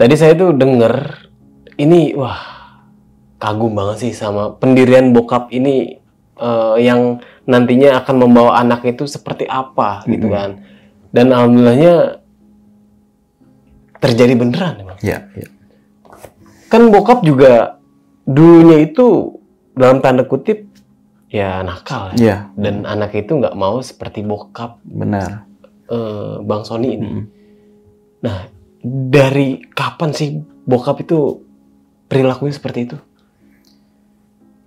Tadi saya tuh denger ini, wah kagum banget sih sama pendirian bokap ini, yang nantinya akan membawa anak itu seperti apa gitu kan. Dan alhamdulillahnya terjadi beneran emang. Iya. Kan bokap juga dulunya itu dalam tanda kutip ya nakal ya. Dan anak itu nggak mau seperti bokap. Benar. Bang Sony ini. Nah, dari kapan sih bokap itu perilakunya seperti itu?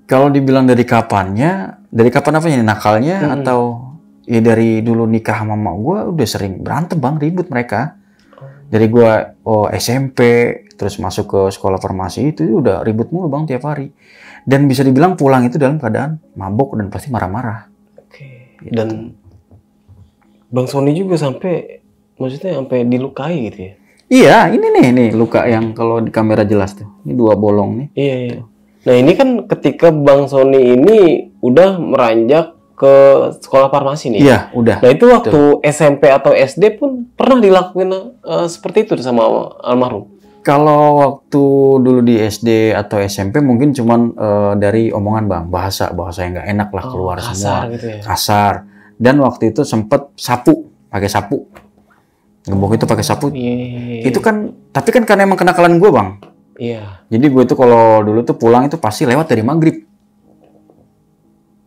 Kalau dibilang dari kapannya, dari kapan apanya nih, nakalnya atau ya dari dulu nikah sama mak gue udah sering berantem bang, ribut mereka. Dari gue SMP terus masuk ke sekolah farmasi itu udah ribut mulu bang tiap hari. Dan bisa dibilang pulang itu dalam keadaan mabok dan pasti marah-marah. Oke. Gitu. Dan Bang Sony juga maksudnya sampai dilukai gitu ya? Iya, ini nih luka yang kalau di kamera jelas tuh. Ini 2 bolong nih. Iya. Nah ini kan ketika Bang Sony ini udah meranjak ke sekolah farmasi nih. Iya, udah. Nah itu waktu SMP atau SD pun pernah dilakuin seperti itu sama almarhum? Kalau waktu dulu di SD atau SMP mungkin cuman dari omongan bang, bahasa yang nggak enak lah keluar kasar semua, gitu ya. kasar. Dan waktu itu sempet pakai sapu, gembok itu pakai sapu. Iya. Itu kan, tapi kan karena emang kenakalan gue bang. Iya. Jadi gue tuh kalau dulu tuh pulang itu pasti lewat dari maghrib.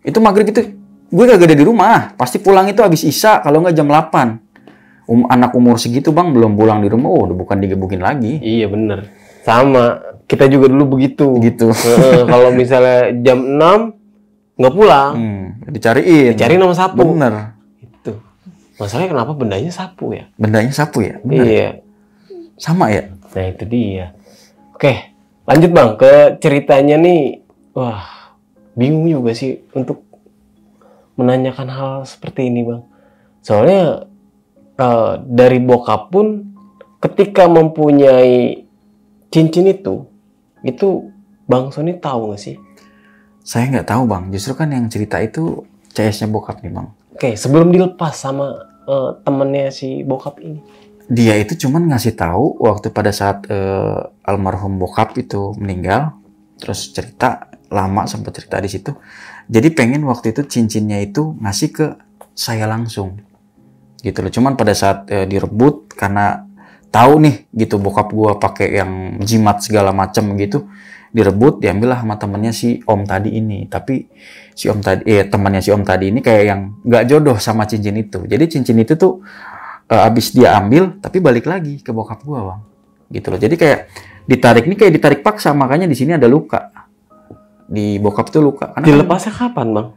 Itu maghrib itu gue gak ada di rumah, pasti pulang itu habis isya kalau nggak jam 8. Anak umur segitu bang belum pulang di rumah, udah bukan digebukin lagi. Iya bener. Sama. Kita juga dulu begitu. Gitu. Kalau misalnya jam 6 nggak pulang, Dicariin. dicariin sama sapu. Bener. Itu. Masalahnya kenapa bendanya sapu ya? Bendanya sapu ya? Bener. Iya. Sama ya? Nah itu dia. Oke, lanjut bang ke ceritanya nih. Wah, bingung juga sih untuk menanyakan hal seperti ini bang. Soalnya dari bokap pun ketika mempunyai cincin itu bang Sony tahu nggak sih? Saya nggak tahu bang. Justru kan yang cerita itu CS-nya bokap nih bang. Oke, sebelum dilepas sama temennya si bokap ini. Dia itu cuman ngasih tahu waktu pada saat almarhum bokap itu meninggal, terus cerita lama sempat cerita di situ. Jadi pengen waktu itu cincinnya itu ngasih ke saya langsung, gitu loh. Cuman pada saat direbut karena tahu nih gitu bokap gua pakai yang jimat segala macam gitu, direbut diambil lah sama temennya si om tadi ini. Tapi si om tadi temannya si om tadi ini kayak yang nggak jodoh sama cincin itu. Jadi cincin itu tuh abis dia ambil tapi balik lagi ke bokap gua bang, gitu loh. Jadi kayak ditarik paksa, makanya di sini ada luka di bokap tuh luka. Karena Dilepasnya kapan bang?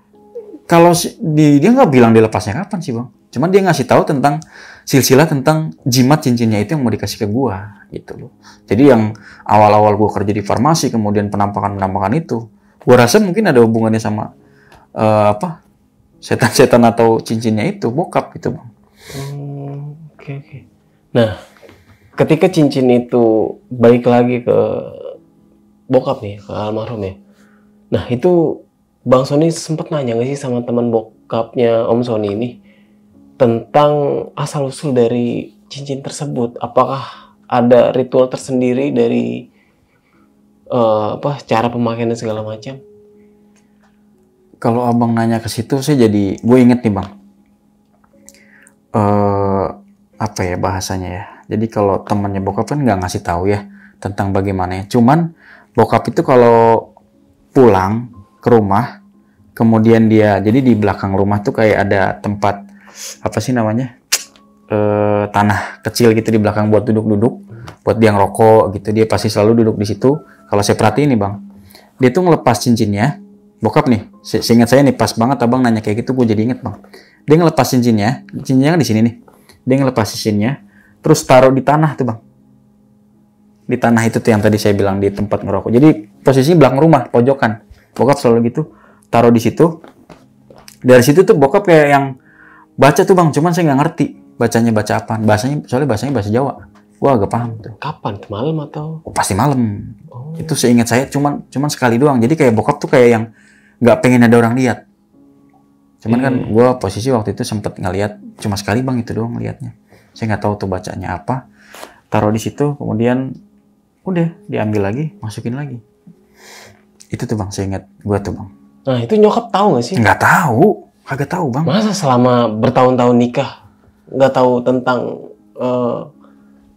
kalau dia nggak bilang dilepasnya kapan sih bang, cuman dia ngasih tahu tentang silsilah tentang jimat cincinnya itu yang mau dikasih ke gua, gitu loh. Jadi yang awal-awal gua kerja di farmasi kemudian penampakan itu, gua rasa mungkin ada hubungannya sama setan-setan atau cincinnya itu bokap gitu bang. Oke. Nah, ketika cincin itu balik lagi ke bokap nih, ke almarhum ya. Nah, itu Bang Sony sempat nanya nggak sih sama teman bokapnya Om Sony ini tentang asal-usul dari cincin tersebut? Apakah ada ritual tersendiri dari cara pemakaian dan segala macam? Kalau abang nanya ke situ, gue inget nih bang. Apa ya bahasanya ya? Jadi kalau temannya bokap kan nggak ngasih tahu ya tentang bagaimana. Cuman bokap itu kalau pulang ke rumah, kemudian jadi di belakang rumah tuh kayak ada tempat apa sih namanya, tanah kecil gitu di belakang buat duduk-duduk, buat dia ngerokok gitu. Dia pasti selalu duduk di situ. Kalau saya perhatiin nih bang, dia tuh ngelepas cincinnya. Bokap nih, seingat saya nih pas banget abang nanya kayak gitu, gue jadi inget bang. Dia ngelepas cincinnya kan di sini nih. Dia ngelepas cincinnya, terus taruh di tanah tuh bang. Di tanah itu tuh yang tadi saya bilang di tempat ngerokok. Jadi posisinya belakang rumah, pojokan. Bokap selalu gitu, taruh di situ. Dari situ tuh bokap kayak yang baca tuh bang, cuman saya nggak ngerti bacanya baca apa. Soalnya bahasanya bahasa Jawa. Gua agak paham tuh. Kapan? Malam atau? Oh, pasti malam. Itu seingat saya cuman sekali doang. Jadi kayak bokap tuh kayak yang nggak pengen ada orang lihat. Cuman kan gue posisi waktu itu sempet ngeliat cuma sekali bang, itu doang ngeliatnya. Saya nggak tahu tuh bacanya apa. Taruh di situ, kemudian udah diambil lagi, masukin lagi. Itu tuh bang, saya ingat gue tuh bang. Nah itu nyokap tahu nggak sih? Nggak tahu, kagak tahu bang. Masa selama bertahun-tahun nikah nggak tahu tentang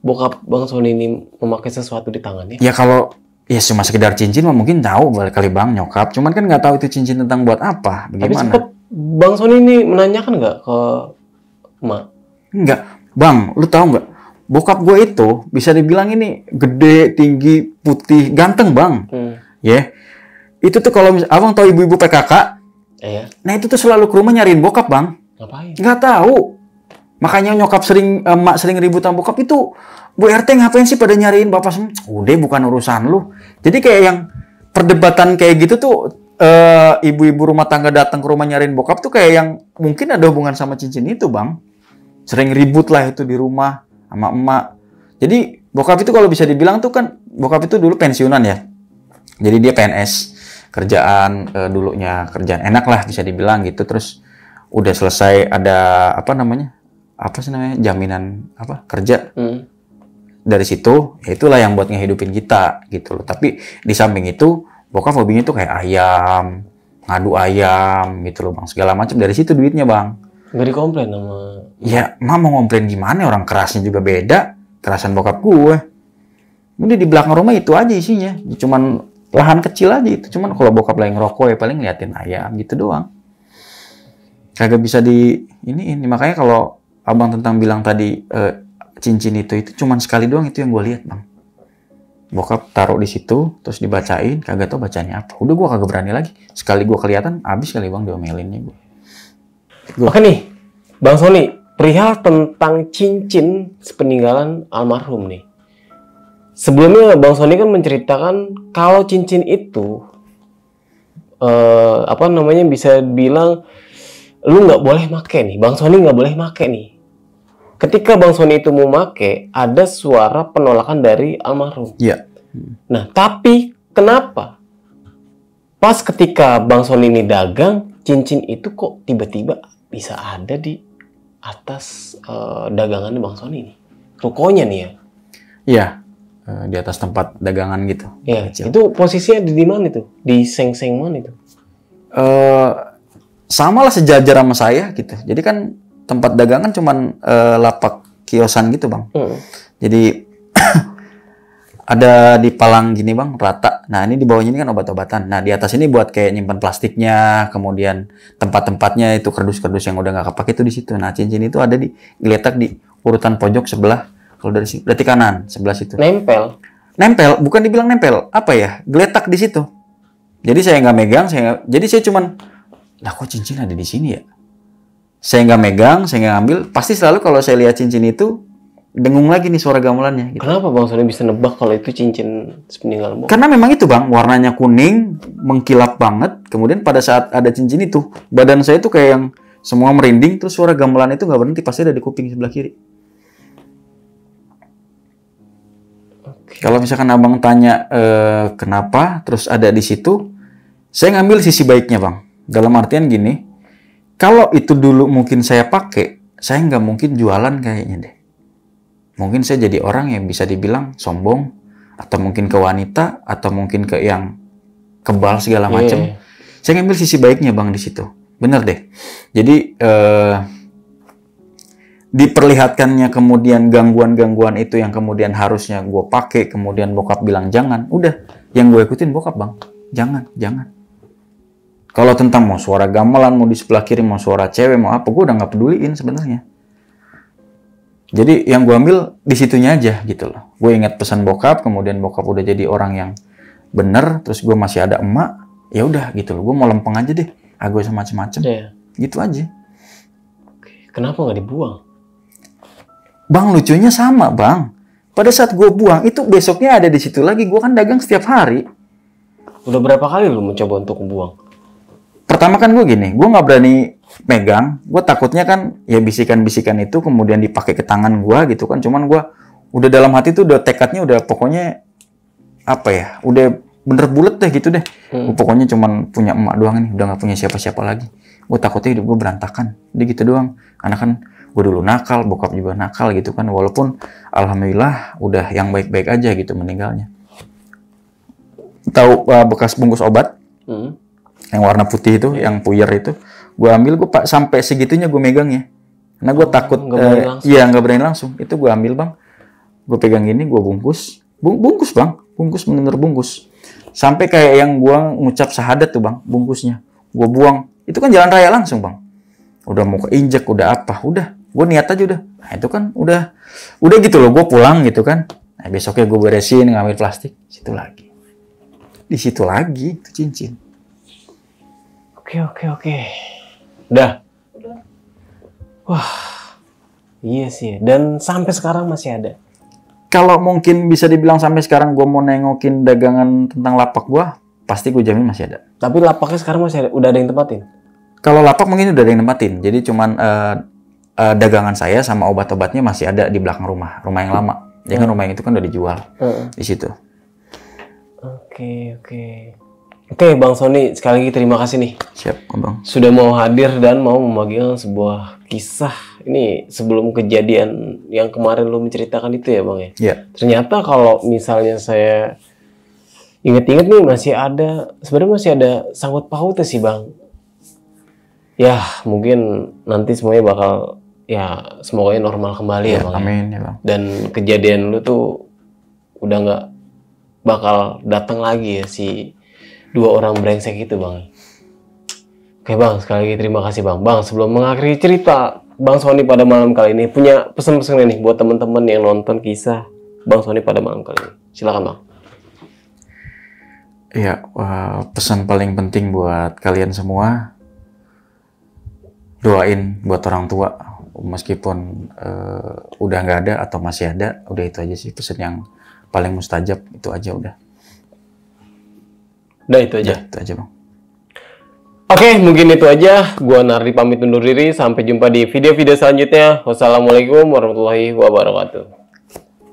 bokap Bang Sony ini memakai sesuatu di tangannya? Ya kalau ya cuma sekedar cincin mah mungkin tahu kali bang nyokap. Cuman kan nggak tahu itu cincin tentang buat apa, bagaimana. Tapi sempet Bang Sony ini menanyakan nggak ke emak? Enggak, bang, lu tahu nggak? Bokap gue itu bisa dibilang ini gede, tinggi, putih, ganteng bang. Ya, itu tuh kalau abang tahu ibu-ibu PKK, nah itu tuh selalu ke rumah nyariin bokap bang. Ngapain? Nggak tahu. Makanya nyokap emak sering ribut sama bokap itu, Bu RT ngapain sih pada nyariin bapak semua? Udah bukan urusan lu. Jadi kayak yang perdebatan kayak gitu tuh, ibu-ibu rumah tangga datang ke rumah nyariin bokap tuh kayak yang mungkin ada hubungan sama cincin itu bang. Sering ribut lah itu di rumah sama emak. Jadi bokap itu kalau bisa dibilang tuh kan, bokap itu dulu pensiunan ya. Jadi dia PNS, kerjaan dulunya kerjaan enak lah bisa dibilang gitu. Terus udah selesai ada jaminan kerja. dari situ, ya itulah yang buat ngehidupin kita gitu loh. Tapi di samping itu, bokap hobinya tuh kayak ayam, ngadu ayam gitu loh bang, segala macam dari situ duitnya bang. Nggak dikomplain sama... Ya, mau ngomplain gimana, orang kerasnya juga beda, kerasan bokap gue. Udah di belakang rumah itu aja isinya, cuman lahan kecil aja itu. Cuman kalau bokap lagi ngerokok ya paling ngeliatin ayam gitu doang. Kagak bisa ini. Makanya kalau abang tentang bilang tadi cincin itu cuman sekali doang itu yang gue lihat bang. Bokap taruh di situ, terus dibacain, kagak tau bacanya apa. Udah gue kagak berani lagi. Sekali gue kelihatan, abis kali bang diomelinnya gue. Oke nih, Bang Sony, perihal tentang cincin sepeninggalan almarhum nih. Sebelumnya Bang Sony kan menceritakan kalau cincin itu, bisa bilang, lu nggak boleh make nih, Bang Sony nggak boleh make nih. Ketika Bang Sony itu mau make, ada suara penolakan dari almarhum. Iya. Nah, tapi kenapa? Pas ketika Bang Sony ini dagang, cincin itu kok tiba-tiba bisa ada di atas dagangannya Bang Sony ini? Rukonya nih ya? Iya, di atas tempat dagangan gitu. Iya, Kecil. itu posisinya di mana itu? Di seng-seng mana itu? Sama lah sejajar sama saya gitu. Jadi kan tempat dagangan cuman lapak kiosan gitu bang. Jadi ada di palang gini bang, rata. Nah ini di bawahnya ini kan obat-obatan. Nah di atas ini buat kayak nyimpan plastiknya, kemudian tempat-tempatnya itu kardus-kardus yang udah nggak kepake itu di situ. Nah cincin itu ada diletak di urutan pojok sebelah. Kalau dari sini, berarti kanan sebelah situ. Nempel. Nempel, bukan dibilang nempel. Apa ya? Geletak di situ. Jadi saya nggak megang, jadi saya cuman, lah kok cincin ada di sini ya? Saya nggak megang, saya nggak ambil. Pasti selalu kalau saya lihat cincin itu, dengung lagi nih suara gamelannya. Gitu. Kenapa Bang Sony bisa nebak kalau itu cincin sepeninggalan Bang? Karena memang itu bang, warnanya kuning, mengkilap banget. Kemudian pada saat ada cincin itu, badan saya tuh kayak yang semua merinding, terus suara gamelan itu nggak berhenti, pasti ada di kuping sebelah kiri. Kalau misalkan abang tanya kenapa, terus ada di situ, saya ngambil sisi baiknya bang. Dalam artian gini, kalau itu dulu mungkin saya pakai, saya nggak mungkin jualan kayaknya deh. Mungkin saya jadi orang yang bisa dibilang sombong, atau mungkin ke wanita, atau mungkin ke yang kebal segala macam. Saya ngambil sisi baiknya bang di situ, bener deh. Jadi diperlihatkannya kemudian gangguan-gangguan itu yang kemudian harusnya gue pakai, kemudian bokap bilang jangan, udah yang gue ikutin bokap bang, jangan. Kalau tentang mau suara gamelan, mau di sebelah kiri, mau suara cewek, mau apa, gue udah nggak peduliin sebenarnya. Jadi yang gue ambil di situnya aja gitu loh. Gue ingat pesan bokap, kemudian bokap udah jadi orang yang bener, terus gue masih ada emak, ya udah gitu loh. Gue mau lempeng aja deh, gue sama macem-macem, gitu aja. Kenapa nggak dibuang? Bang, lucunya sama bang. Pada saat gue buang, itu besoknya ada di situ lagi. Gue kan dagang setiap hari. Udah berapa kali lu mencoba untuk buang? Pertama kan gue gini, gue nggak berani megang. Gue takutnya kan ya bisikan-bisikan itu kemudian dipakai ke tangan gue gitu kan. Cuman gue udah dalam hati tuh udah tekadnya udah pokoknya apa ya, udah bener bulet deh gitu deh. Gue pokoknya cuman punya emak doang nih, udah nggak punya siapa-siapa lagi. Gue takutnya hidup gue berantakan. Jadi gitu doang. Karena kan gue dulu nakal, bokap juga nakal gitu kan. Walaupun alhamdulillah udah yang baik-baik aja gitu meninggalnya. Tahu bekas bungkus obat yang warna putih itu, yang puyer itu, gue ambil, gue sampai segitunya gue megang ya. Karena gue takut, nggak berani langsung. Itu gue ambil bang, gue pegang gini, gue bungkus bang, bungkus bener-bener bungkus. Sampai kayak yang gue ngucap syahadat tuh bang, bungkusnya, gue buang. Itu kan jalan raya langsung bang. Udah mau keinjek, udah apa, udah. Gue niat aja udah. Nah itu kan udah gitu loh, gue pulang gitu kan. Nah besoknya gue beresin, ngambil plastik, di situ lagi itu cincin. Oke. Udah. Wah, iya sih. Dan sampai sekarang masih ada. Kalau mungkin bisa dibilang sampai sekarang gue mau nengokin dagangan tentang lapak gue, pasti gue jamin masih ada. Tapi lapaknya sekarang masih ada, udah ada yang tempatin? Kalau lapak mungkin udah ada yang tempatin. Jadi cuman dagangan saya sama obat-obatnya masih ada di belakang rumah yang lama. Jadi kan rumah yang itu kan udah dijual di situ. Oke. Oke, Bang Sony, sekali lagi terima kasih nih Siap, Bang. sudah mau hadir dan mau membagikan sebuah kisah ini sebelum kejadian yang kemarin lu menceritakan itu ya, Bang ya. Iya. Ternyata kalau misalnya saya inget-inget nih sebenarnya masih ada sangkut pautnya sih, Bang. Ya, mungkin nanti semuanya bakal ya semoga normal kembali ya, Bang. Amin ya, Bang. Dan kejadian lu tuh udah nggak bakal datang lagi ya si dua orang brengsek itu, Bang. Oke, Bang, sekali lagi terima kasih, Bang. Bang, sebelum mengakhiri cerita Bang Sony pada malam kali ini, punya pesan-pesan nih buat teman-teman yang nonton kisah Bang Sony pada malam kali ini. Silakan, Bang. Iya, pesan paling penting buat kalian semua, doain buat orang tua, meskipun udah nggak ada atau masih ada, udah itu aja sih pesan yang paling mustajab, itu aja udah. Udah itu aja. Itu aja, Bang. Oke, mungkin itu aja. Gua Nardi pamit undur diri. Sampai jumpa di video-video selanjutnya. Wassalamualaikum warahmatullahi wabarakatuh.